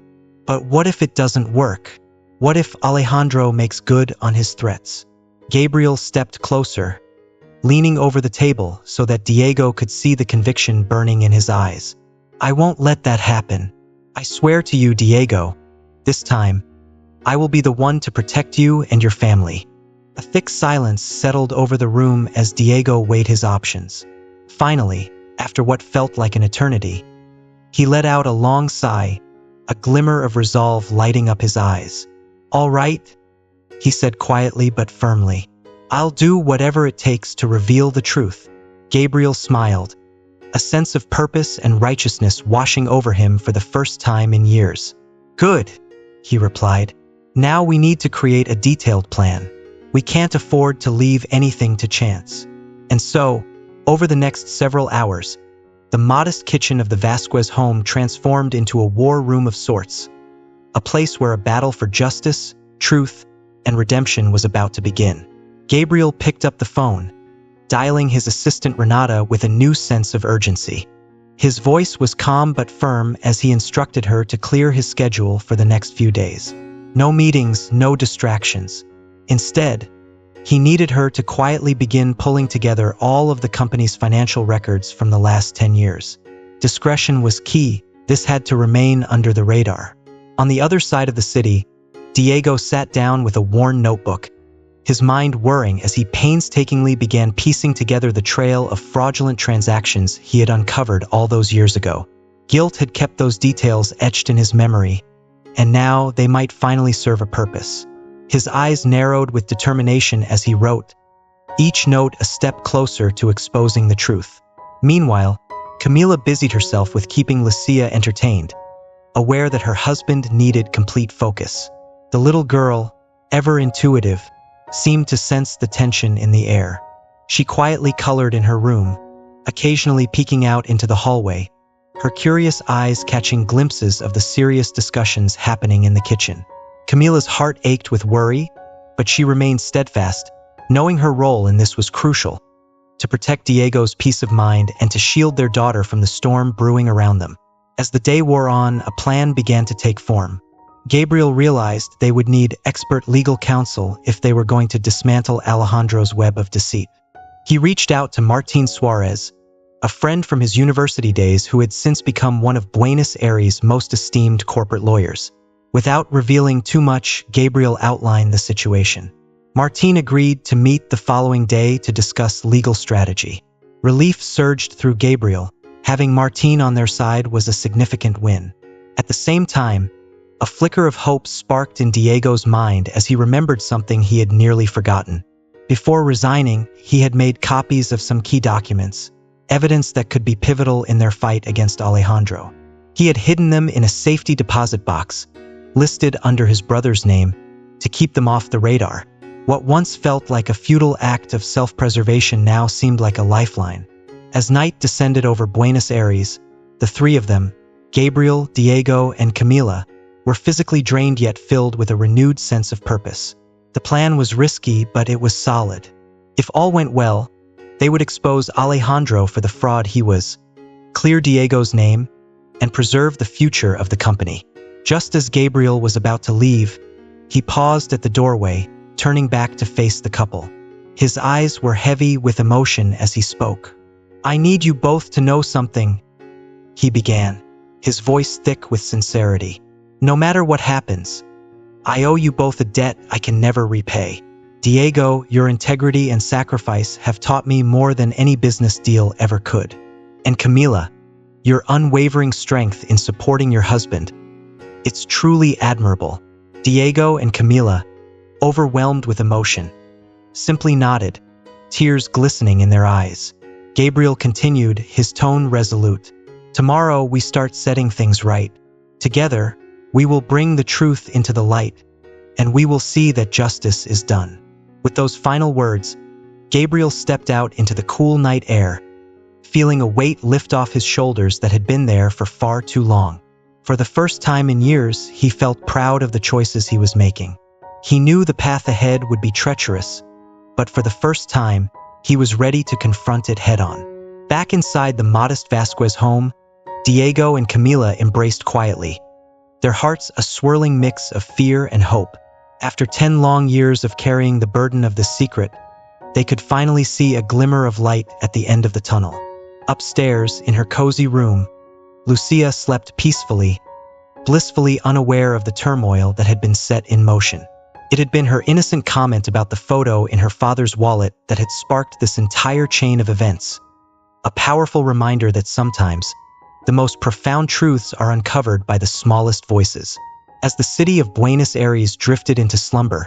But what if it doesn't work? What if Alejandro makes good on his threats? Gabriel stepped closer, leaning over the table so that Diego could see the conviction burning in his eyes. "I won't let that happen. I swear to you, Diego, this time, I will be the one to protect you and your family." A thick silence settled over the room as Diego weighed his options. Finally, after what felt like an eternity, he let out a long sigh, a glimmer of resolve lighting up his eyes. "All right," he said quietly but firmly. "I'll do whatever it takes to reveal the truth." Gabriel smiled, a sense of purpose and righteousness washing over him for the first time in years. "Good," he replied. "Now we need to create a detailed plan. We can't afford to leave anything to chance." And so, over the next several hours, the modest kitchen of the Vasquez home transformed into a war room of sorts, a place where a battle for justice, truth, and redemption was about to begin. Gabriel picked up the phone, dialing his assistant Renata with a new sense of urgency. His voice was calm but firm as he instructed her to clear his schedule for the next few days. No meetings, no distractions. Instead, he needed her to quietly begin pulling together all of the company's financial records from the last 10 years. Discretion was key. This had to remain under the radar. On the other side of the city, Diego sat down with a worn notebook, his mind whirring as he painstakingly began piecing together the trail of fraudulent transactions he had uncovered all those years ago. Guilt had kept those details etched in his memory, and now they might finally serve a purpose. His eyes narrowed with determination as he wrote, each note a step closer to exposing the truth. Meanwhile, Camila busied herself with keeping Lucia entertained, aware that her husband needed complete focus. The little girl, ever intuitive, seemed to sense the tension in the air. She quietly colored in her room, occasionally peeking out into the hallway, her curious eyes catching glimpses of the serious discussions happening in the kitchen. Camila's heart ached with worry, but she remained steadfast, knowing her role in this was crucial, to protect Diego's peace of mind and to shield their daughter from the storm brewing around them. As the day wore on, a plan began to take form. Gabriel realized they would need expert legal counsel if they were going to dismantle Alejandro's web of deceit. He reached out to Martín Suárez, a friend from his university days who had since become one of Buenos Aires' most esteemed corporate lawyers. Without revealing too much, Gabriel outlined the situation. Martín agreed to meet the following day to discuss legal strategy. Relief surged through Gabriel. Having Martín on their side was a significant win. At the same time, a flicker of hope sparked in Diego's mind as he remembered something he had nearly forgotten. Before resigning, he had made copies of some key documents, evidence that could be pivotal in their fight against Alejandro. He had hidden them in a safety deposit box, listed under his brother's name, to keep them off the radar. What once felt like a futile act of self-preservation now seemed like a lifeline. As night descended over Buenos Aires, the three of them, Gabriel, Diego, and Camila, were physically drained yet filled with a renewed sense of purpose. The plan was risky, but it was solid. If all went well, they would expose Alejandro for the fraud he was, clear Diego's name, and preserve the future of the company. Just as Gabriel was about to leave, he paused at the doorway, turning back to face the couple. His eyes were heavy with emotion as he spoke. "I need you both to know something," he began, his voice thick with sincerity. "No matter what happens, I owe you both a debt I can never repay. Diego, your integrity and sacrifice have taught me more than any business deal ever could. And Camila, your unwavering strength in supporting your husband. It's truly admirable." Diego and Camila, overwhelmed with emotion, simply nodded, tears glistening in their eyes. Gabriel continued, his tone resolute. "Tomorrow we start setting things right. Together, we will bring the truth into the light, and we will see that justice is done." With those final words, Gabriel stepped out into the cool night air, feeling a weight lift off his shoulders that had been there for far too long. For the first time in years, he felt proud of the choices he was making. He knew the path ahead would be treacherous, but for the first time, he was ready to confront it head-on. Back inside the modest Vasquez home, Diego and Camila embraced quietly, their hearts a swirling mix of fear and hope. After 10 long years of carrying the burden of this secret, they could finally see a glimmer of light at the end of the tunnel. Upstairs, in her cozy room, Lucia slept peacefully, blissfully unaware of the turmoil that had been set in motion. It had been her innocent comment about the photo in her father's wallet that had sparked this entire chain of events. A powerful reminder that sometimes, the most profound truths are uncovered by the smallest voices. As the city of Buenos Aires drifted into slumber,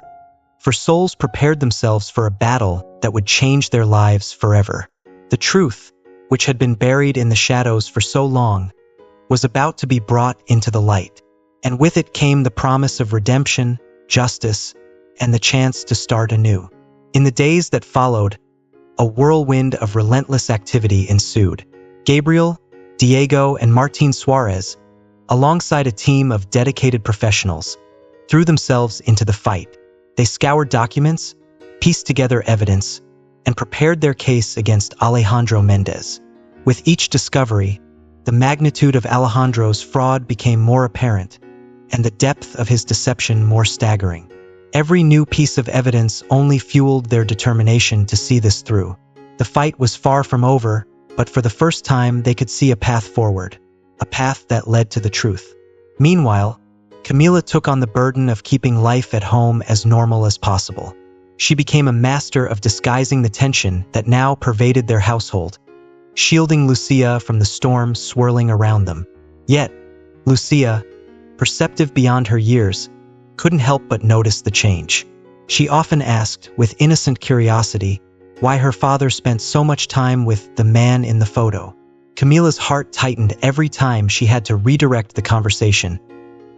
for souls prepared themselves for a battle that would change their lives forever. The truth, which had been buried in the shadows for so long, was about to be brought into the light, and with it came the promise of redemption, justice, and the chance to start anew. In the days that followed, a whirlwind of relentless activity ensued. Gabriel, Diego, and Martin Suarez, alongside a team of dedicated professionals, threw themselves into the fight. They scoured documents, pieced together evidence, and prepared their case against Alejandro Mendez. With each discovery, the magnitude of Alejandro's fraud became more apparent, and the depth of his deception more staggering. Every new piece of evidence only fueled their determination to see this through. The fight was far from over, but for the first time they could see a path forward, a path that led to the truth. Meanwhile, Camila took on the burden of keeping life at home as normal as possible. She became a master of disguising the tension that now pervaded their household, shielding Lucia from the storm swirling around them. Yet, Lucia, perceptive beyond her years, couldn't help but notice the change. She often asked, with innocent curiosity, why her father spent so much time with the man in the photo. Camila's heart tightened every time she had to redirect the conversation,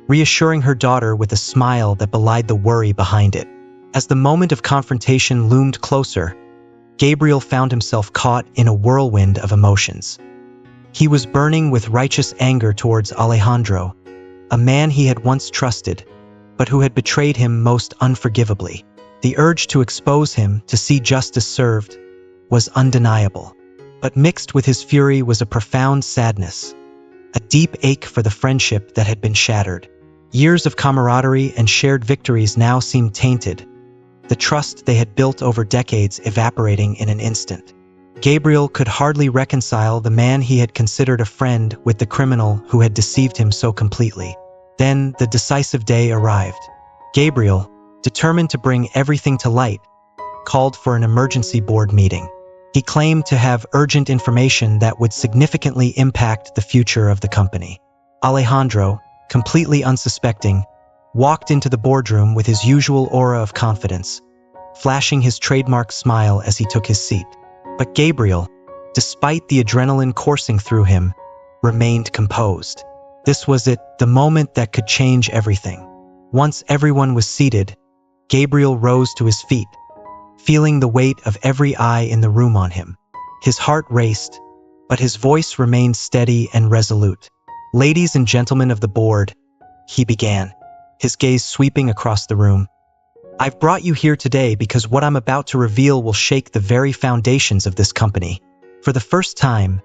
reassuring her daughter with a smile that belied the worry behind it. As the moment of confrontation loomed closer, Gabriel found himself caught in a whirlwind of emotions. He was burning with righteous anger towards Alejandro, a man he had once trusted, but who had betrayed him most unforgivably. The urge to expose him, to see justice served, was undeniable. But mixed with his fury was a profound sadness, a deep ache for the friendship that had been shattered. Years of camaraderie and shared victories now seemed tainted, the trust they had built over decades evaporating in an instant. Gabriel could hardly reconcile the man he had considered a friend with the criminal who had deceived him so completely. Then the decisive day arrived. Gabriel, determined to bring everything to light, called for an emergency board meeting. He claimed to have urgent information that would significantly impact the future of the company. Alejandro, completely unsuspecting, walked into the boardroom with his usual aura of confidence, flashing his trademark smile as he took his seat. But Gabriel, despite the adrenaline coursing through him, remained composed. This was it, the moment that could change everything. Once everyone was seated, Gabriel rose to his feet, feeling the weight of every eye in the room on him. His heart raced, but his voice remained steady and resolute. "Ladies and gentlemen of the board," he began, his gaze sweeping across the room. "I've brought you here today because what I'm about to reveal will shake the very foundations of this company." For the first time,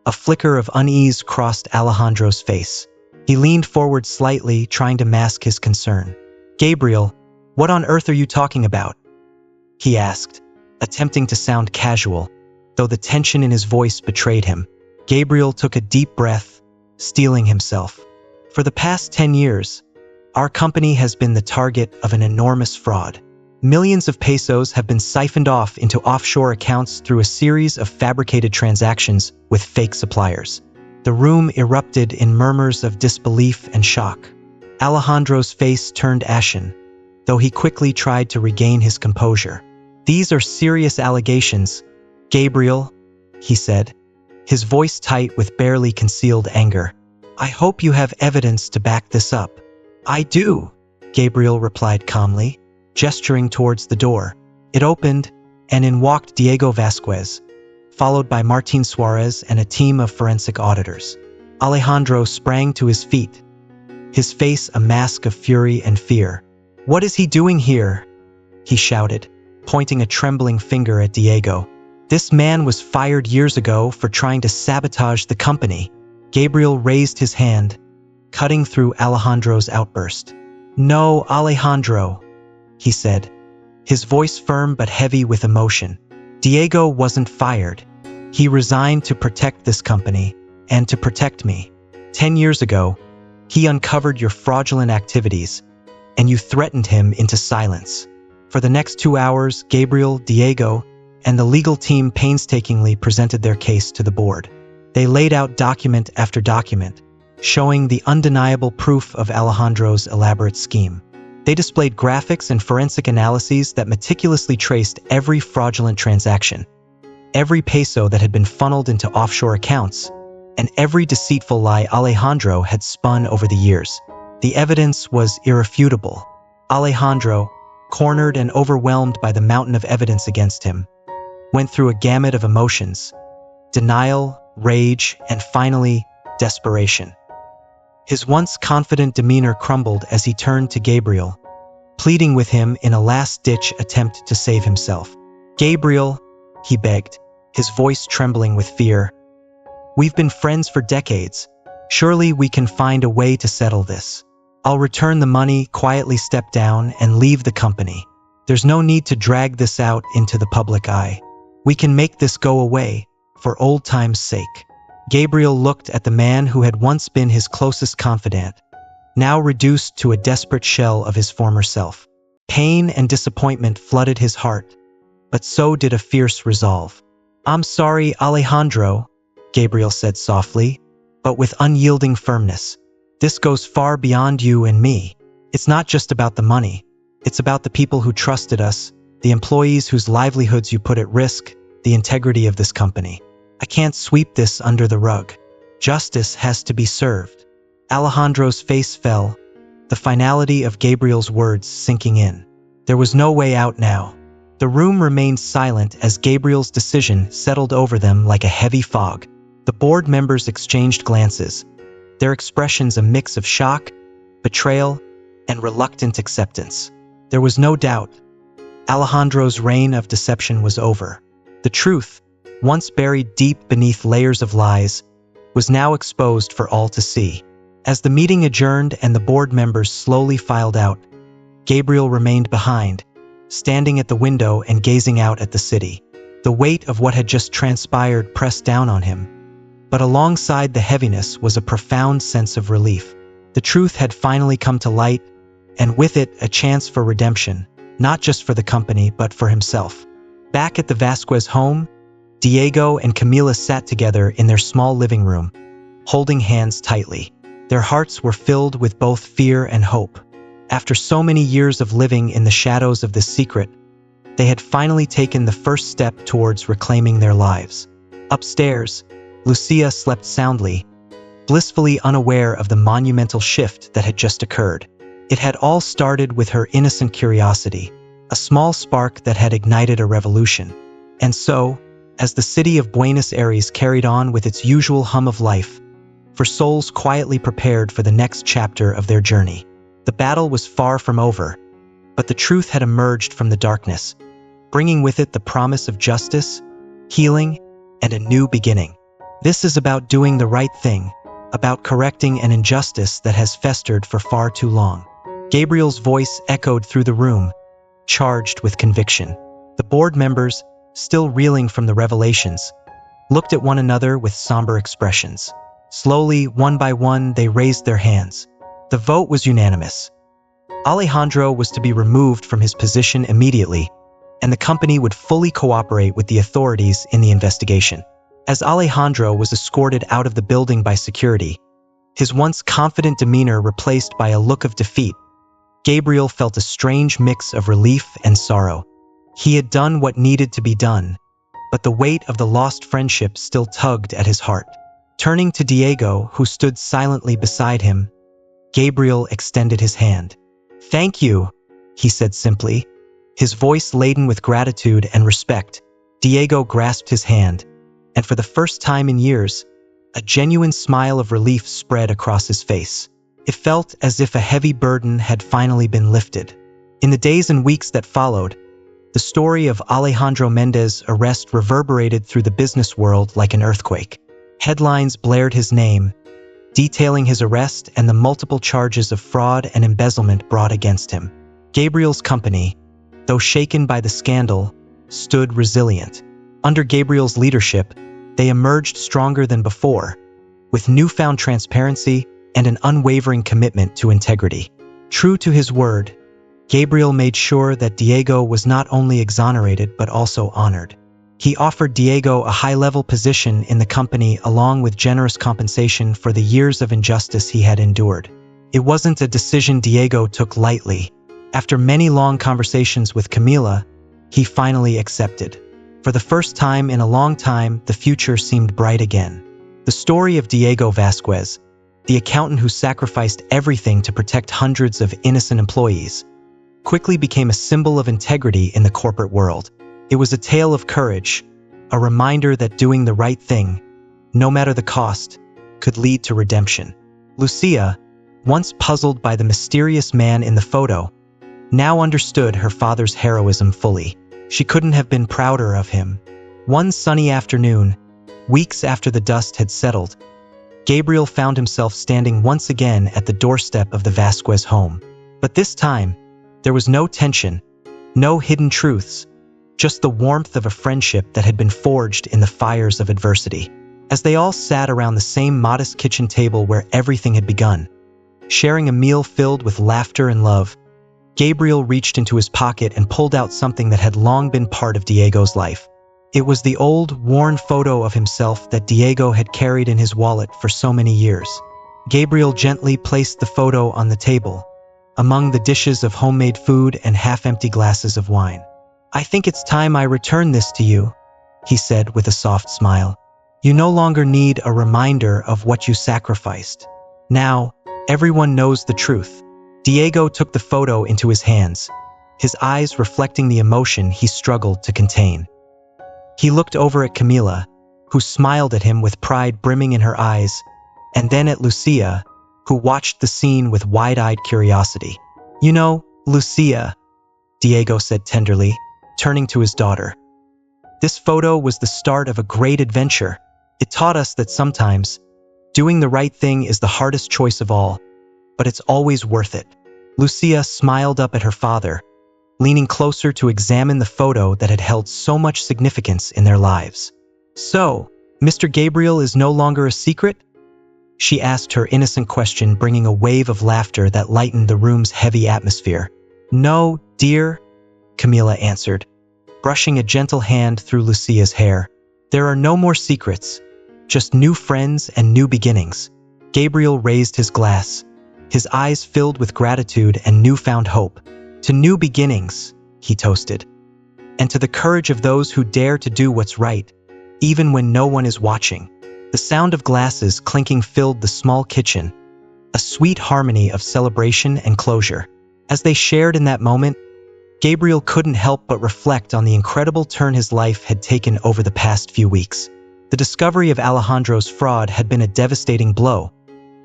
a flicker of unease crossed Alejandro's face. He leaned forward slightly, trying to mask his concern. "Gabriel, what on earth are you talking about?" he asked, attempting to sound casual, though the tension in his voice betrayed him. Gabriel took a deep breath, steeling himself. "For the past 10 years, our company has been the target of an enormous fraud. Millions of pesos have been siphoned off into offshore accounts through a series of fabricated transactions with fake suppliers." The room erupted in murmurs of disbelief and shock. Alejandro's face turned ashen, though he quickly tried to regain his composure. "These are serious allegations, Gabriel," he said, his voice tight with barely concealed anger. "I hope you have evidence to back this up." "I do," Gabriel replied calmly, gesturing towards the door. It opened, and in walked Diego Vasquez, followed by Martin Suarez and a team of forensic auditors. Alejandro sprang to his feet, his face a mask of fury and fear. "What is he doing here?" he shouted, pointing a trembling finger at Diego. "This man was fired years ago for trying to sabotage the company." Gabriel raised his hand, cutting through Alejandro's outburst. "No, Alejandro," he said, his voice firm but heavy with emotion. "Diego wasn't fired. He resigned to protect this company and to protect me. 10 years ago, he uncovered your fraudulent activities, and you threatened him into silence." For the next 2 hours, Gabriel, Diego, and the legal team painstakingly presented their case to the board. They laid out document after document, showing the undeniable proof of Alejandro's elaborate scheme. They displayed graphics and forensic analyses that meticulously traced every fraudulent transaction, every peso that had been funneled into offshore accounts, and every deceitful lie Alejandro had spun over the years. The evidence was irrefutable. Alejandro, cornered and overwhelmed by the mountain of evidence against him, went through a gamut of emotions: denial, rage, and finally, desperation. His once confident demeanor crumbled as he turned to Gabriel, pleading with him in a last-ditch attempt to save himself. "Gabriel," he begged, his voice trembling with fear, "we've been friends for decades. Surely we can find a way to settle this. I'll return the money, quietly step down, and leave the company. There's no need to drag this out into the public eye. We can make this go away, for old time's sake." Gabriel looked at the man who had once been his closest confidant, now reduced to a desperate shell of his former self. Pain and disappointment flooded his heart, but so did a fierce resolve. "I'm sorry, Alejandro," Gabriel said softly, but with unyielding firmness. "This goes far beyond you and me. It's not just about the money. It's about the people who trusted us, the employees whose livelihoods you put at risk, the integrity of this company. I can't sweep this under the rug. Justice has to be served." Alejandro's face fell, the finality of Gabriel's words sinking in. There was no way out now. The room remained silent as Gabriel's decision settled over them like a heavy fog. The board members exchanged glances, their expressions a mix of shock, betrayal, and reluctant acceptance. There was no doubt. Alejandro's reign of deception was over. The truth, once buried deep beneath layers of lies, was now exposed for all to see. As the meeting adjourned and the board members slowly filed out, Gabriel remained behind, standing at the window and gazing out at the city. The weight of what had just transpired pressed down on him, but alongside the heaviness was a profound sense of relief. The truth had finally come to light, and with it a chance for redemption, not just for the company but for himself. Back at the Vasquez home, Diego and Camila sat together in their small living room, holding hands tightly. Their hearts were filled with both fear and hope. After so many years of living in the shadows of this secret, they had finally taken the first step towards reclaiming their lives. Upstairs, Lucia slept soundly, blissfully unaware of the monumental shift that had just occurred. It had all started with her innocent curiosity, a small spark that had ignited a revolution. And so, as the city of Buenos Aires carried on with its usual hum of life, for souls quietly prepared for the next chapter of their journey, the battle was far from over, but the truth had emerged from the darkness, bringing with it the promise of justice, healing, and a new beginning. This is about doing the right thing, about correcting an injustice that has festered for far too long. Gabriel's voice echoed through the room, charged with conviction. The board members, still reeling from the revelations, looked at one another with somber expressions. Slowly, one by one, they raised their hands. The vote was unanimous. Alejandro was to be removed from his position immediately, and the company would fully cooperate with the authorities in the investigation. As Alejandro was escorted out of the building by security, his once confident demeanor replaced by a look of defeat, Gabriel felt a strange mix of relief and sorrow. He had done what needed to be done, but the weight of the lost friendship still tugged at his heart. Turning to Diego, who stood silently beside him, Gabriel extended his hand. "Thank you," he said simply, his voice laden with gratitude and respect. Diego grasped his hand, and for the first time in years, a genuine smile of relief spread across his face. It felt as if a heavy burden had finally been lifted. In the days and weeks that followed, the story of Alejandro Mendez's arrest reverberated through the business world like an earthquake. Headlines blared his name, detailing his arrest and the multiple charges of fraud and embezzlement brought against him. Gabriel's company, though shaken by the scandal, stood resilient. Under Gabriel's leadership, they emerged stronger than before, with newfound transparency and an unwavering commitment to integrity. True to his word, Gabriel made sure that Diego was not only exonerated but also honored. He offered Diego a high-level position in the company along with generous compensation for the years of injustice he had endured. It wasn't a decision Diego took lightly. After many long conversations with Camila, he finally accepted. For the first time in a long time, the future seemed bright again. The story of Diego Vasquez, the accountant who sacrificed everything to protect hundreds of innocent employees, quickly became a symbol of integrity in the corporate world. It was a tale of courage, a reminder that doing the right thing, no matter the cost, could lead to redemption. Lucia, once puzzled by the mysterious man in the photo, now understood her father's heroism fully. She couldn't have been prouder of him. One sunny afternoon, weeks after the dust had settled, Gabriel found himself standing once again at the doorstep of the Vasquez home. But this time, there was no tension, no hidden truths, just the warmth of a friendship that had been forged in the fires of adversity. As they all sat around the same modest kitchen table where everything had begun, sharing a meal filled with laughter and love, Gabriel reached into his pocket and pulled out something that had long been part of Diego's life. It was the old, worn photo of himself that Diego had carried in his wallet for so many years. Gabriel gently placed the photo on the table, among the dishes of homemade food and half-empty glasses of wine. "I think it's time I return this to you," he said with a soft smile. "You no longer need a reminder of what you sacrificed. Now, everyone knows the truth." Diego took the photo into his hands, his eyes reflecting the emotion he struggled to contain. He looked over at Camila, who smiled at him with pride brimming in her eyes, and then at Lucia, who watched the scene with wide-eyed curiosity. "You know, Lucia," Diego said tenderly, turning to his daughter, "this photo was the start of a great adventure. It taught us that sometimes, doing the right thing is the hardest choice of all, but it's always worth it." Lucia smiled up at her father, leaning closer to examine the photo that had held so much significance in their lives. "So, Mr. Gabriel is no longer a secret?" She asked her innocent question, bringing a wave of laughter that lightened the room's heavy atmosphere. "No, dear," Camila answered, brushing a gentle hand through Lucia's hair. "There are no more secrets, just new friends and new beginnings." Gabriel raised his glass, his eyes filled with gratitude and newfound hope. "To new beginnings," he toasted, "and to the courage of those who dare to do what's right, even when no one is watching. The sound of glasses clinking filled the small kitchen, a sweet harmony of celebration and closure. As they shared in that moment, Gabriel couldn't help but reflect on the incredible turn his life had taken over the past few weeks. The discovery of Alejandro's fraud had been a devastating blow,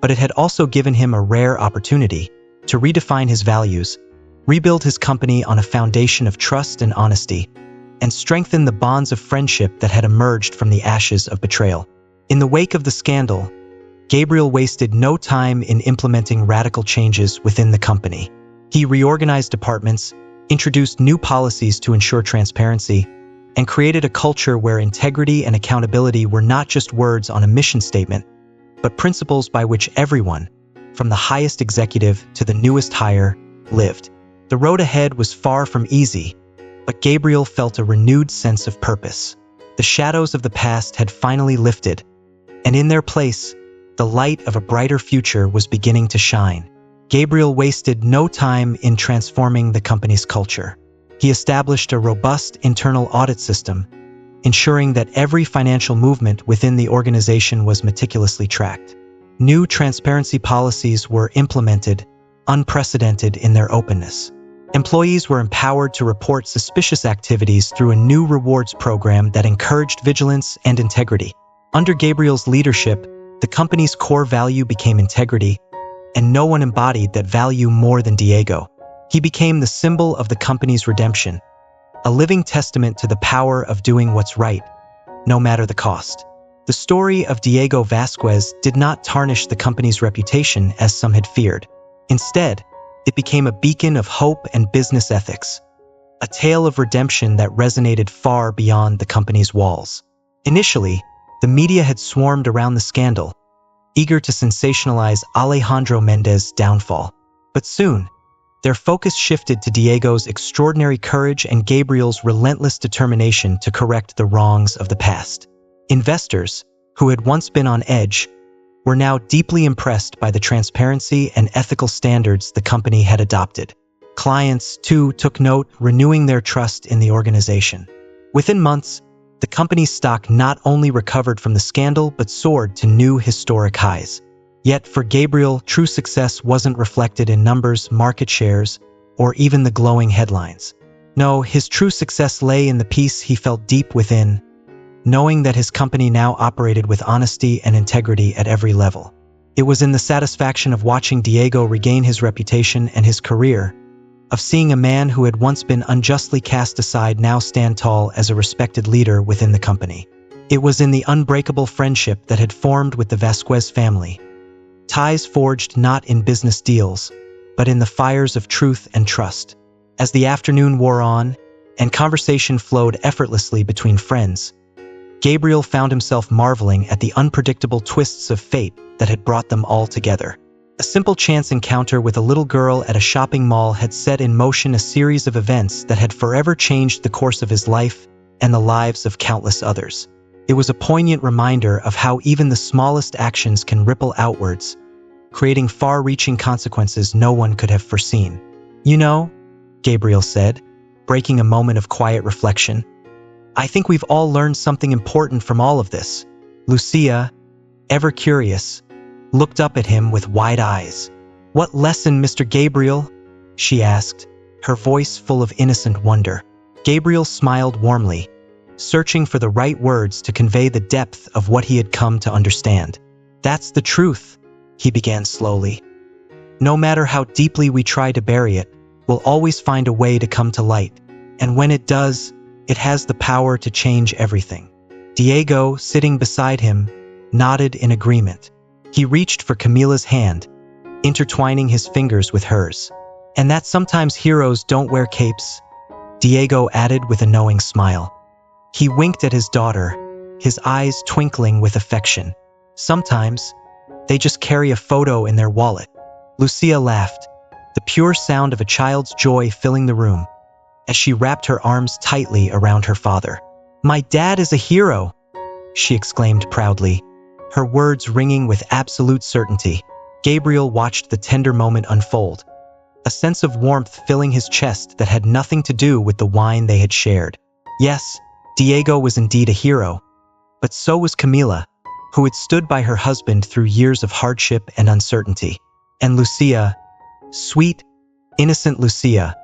but it had also given him a rare opportunity to redefine his values, rebuild his company on a foundation of trust and honesty, and strengthen the bonds of friendship that had emerged from the ashes of betrayal. In the wake of the scandal, Gabriel wasted no time in implementing radical changes within the company. He reorganized departments, introduced new policies to ensure transparency, and created a culture where integrity and accountability were not just words on a mission statement, but principles by which everyone, from the highest executive to the newest hire, lived. The road ahead was far from easy, but Gabriel felt a renewed sense of purpose. The shadows of the past had finally lifted, and in their place, the light of a brighter future was beginning to shine. Gabriel wasted no time in transforming the company's culture. He established a robust internal audit system, ensuring that every financial movement within the organization was meticulously tracked. New transparency policies were implemented, unprecedented in their openness. Employees were empowered to report suspicious activities through a new rewards program that encouraged vigilance and integrity. Under Gabriel's leadership, the company's core value became integrity, and no one embodied that value more than Diego. He became the symbol of the company's redemption, a living testament to the power of doing what's right, no matter the cost. The story of Diego Vasquez did not tarnish the company's reputation as some had feared. Instead, it became a beacon of hope and business ethics, a tale of redemption that resonated far beyond the company's walls. Initially, the media had swarmed around the scandal, eager to sensationalize Alejandro Mendez's downfall. But soon, their focus shifted to Diego's extraordinary courage and Gabriel's relentless determination to correct the wrongs of the past. Investors, who had once been on edge, were now deeply impressed by the transparency and ethical standards the company had adopted. Clients, too, took note, renewing their trust in the organization. Within months, the company's stock not only recovered from the scandal but soared to new historic highs. Yet for Gabriel, true success wasn't reflected in numbers, market shares, or even the glowing headlines. No, his true success lay in the peace he felt deep within, knowing that his company now operated with honesty and integrity at every level. It was in the satisfaction of watching Diego regain his reputation and his career, of seeing a man who had once been unjustly cast aside now stand tall as a respected leader within the company. It was in the unbreakable friendship that had formed with the Vasquez family, ties forged not in business deals, but in the fires of truth and trust. As the afternoon wore on, and conversation flowed effortlessly between friends, Gabriel found himself marveling at the unpredictable twists of fate that had brought them all together. A simple chance encounter with a little girl at a shopping mall had set in motion a series of events that had forever changed the course of his life and the lives of countless others. It was a poignant reminder of how even the smallest actions can ripple outwards, creating far-reaching consequences no one could have foreseen. "You know," Gabriel said, breaking a moment of quiet reflection, "I think we've all learned something important from all of this." Lucia, ever curious, looked up at him with wide eyes. "What lesson, Mr. Gabriel?" she asked, her voice full of innocent wonder. Gabriel smiled warmly, searching for the right words to convey the depth of what he had come to understand. "That's the truth," he began slowly. "No matter how deeply we try to bury it, we'll always find a way to come to light. And when it does, it has the power to change everything." Diego, sitting beside him, nodded in agreement. He reached for Camila's hand, intertwining his fingers with hers. "And that sometimes heroes don't wear capes," Diego added with a knowing smile. He winked at his daughter, his eyes twinkling with affection. "Sometimes, they just carry a photo in their wallet." Lucia laughed, the pure sound of a child's joy filling the room, as she wrapped her arms tightly around her father. "My dad is a hero," she exclaimed proudly, her words ringing with absolute certainty. Gabriel watched the tender moment unfold, a sense of warmth filling his chest that had nothing to do with the wine they had shared. Yes, Diego was indeed a hero, But so was Camila, who had stood by her husband through years of hardship and uncertainty. And Lucia, sweet, innocent Lucia,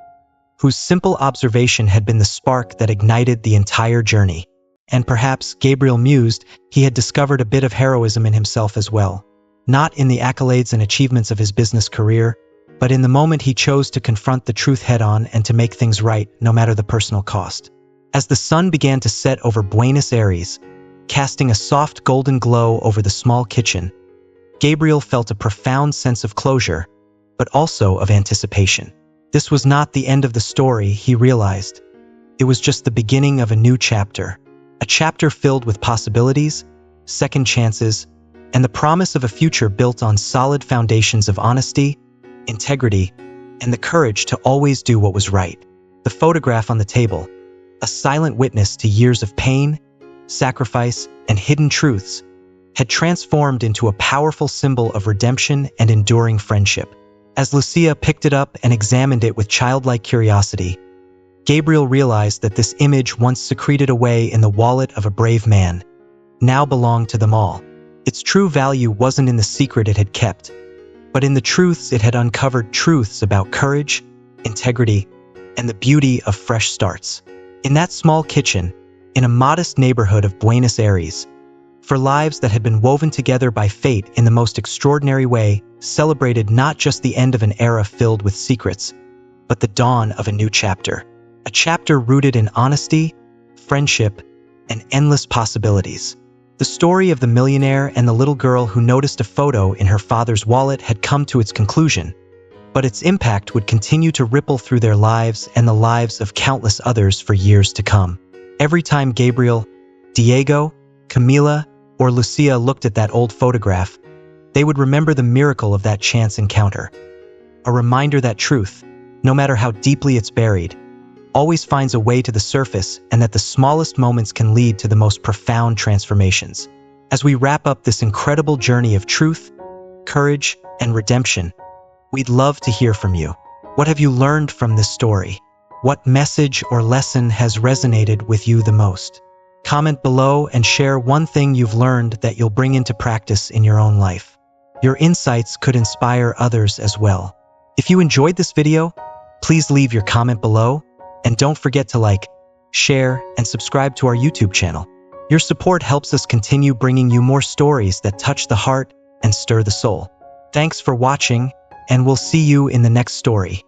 whose simple observation had been the spark that ignited the entire journey. And perhaps, Gabriel mused, he had discovered a bit of heroism in himself as well. Not in the accolades and achievements of his business career, but in the moment he chose to confront the truth head-on and to make things right, no matter the personal cost. As the sun began to set over Buenos Aires, casting a soft golden glow over the small kitchen, Gabriel felt a profound sense of closure, but also of anticipation. This was not the end of the story, he realized. It was just the beginning of a new chapter. A chapter filled with possibilities, second chances, and the promise of a future built on solid foundations of honesty, integrity, and the courage to always do what was right. The photograph on the table, a silent witness to years of pain, sacrifice, and hidden truths, had transformed into a powerful symbol of redemption and enduring friendship. As Lucia picked it up and examined it with childlike curiosity, Gabriel realized that this image, once secreted away in the wallet of a brave man, now belonged to them all. Its true value wasn't in the secret it had kept, but in the truths it had uncovered, truths about courage, integrity, and the beauty of fresh starts. In that small kitchen, in a modest neighborhood of Buenos Aires, for lives that had been woven together by fate in the most extraordinary way, celebrated not just the end of an era filled with secrets, but the dawn of a new chapter. A chapter rooted in honesty, friendship, and endless possibilities. The story of the millionaire and the little girl who noticed a photo in her father's wallet had come to its conclusion, but its impact would continue to ripple through their lives and the lives of countless others for years to come. Every time Gabriel, Diego, Camila, or Lucia looked at that old photograph, they would remember the miracle of that chance encounter. A reminder that truth, no matter how deeply it's buried, always finds a way to the surface, and that the smallest moments can lead to the most profound transformations. As we wrap up this incredible journey of truth, courage, and redemption, we'd love to hear from you. What have you learned from this story? What message or lesson has resonated with you the most? Comment below and share one thing you've learned that you'll bring into practice in your own life. Your insights could inspire others as well. If you enjoyed this video, please leave your comment below, and don't forget to like, share, and subscribe to our YouTube channel. Your support helps us continue bringing you more stories that touch the heart and stir the soul. Thanks for watching, and we'll see you in the next story.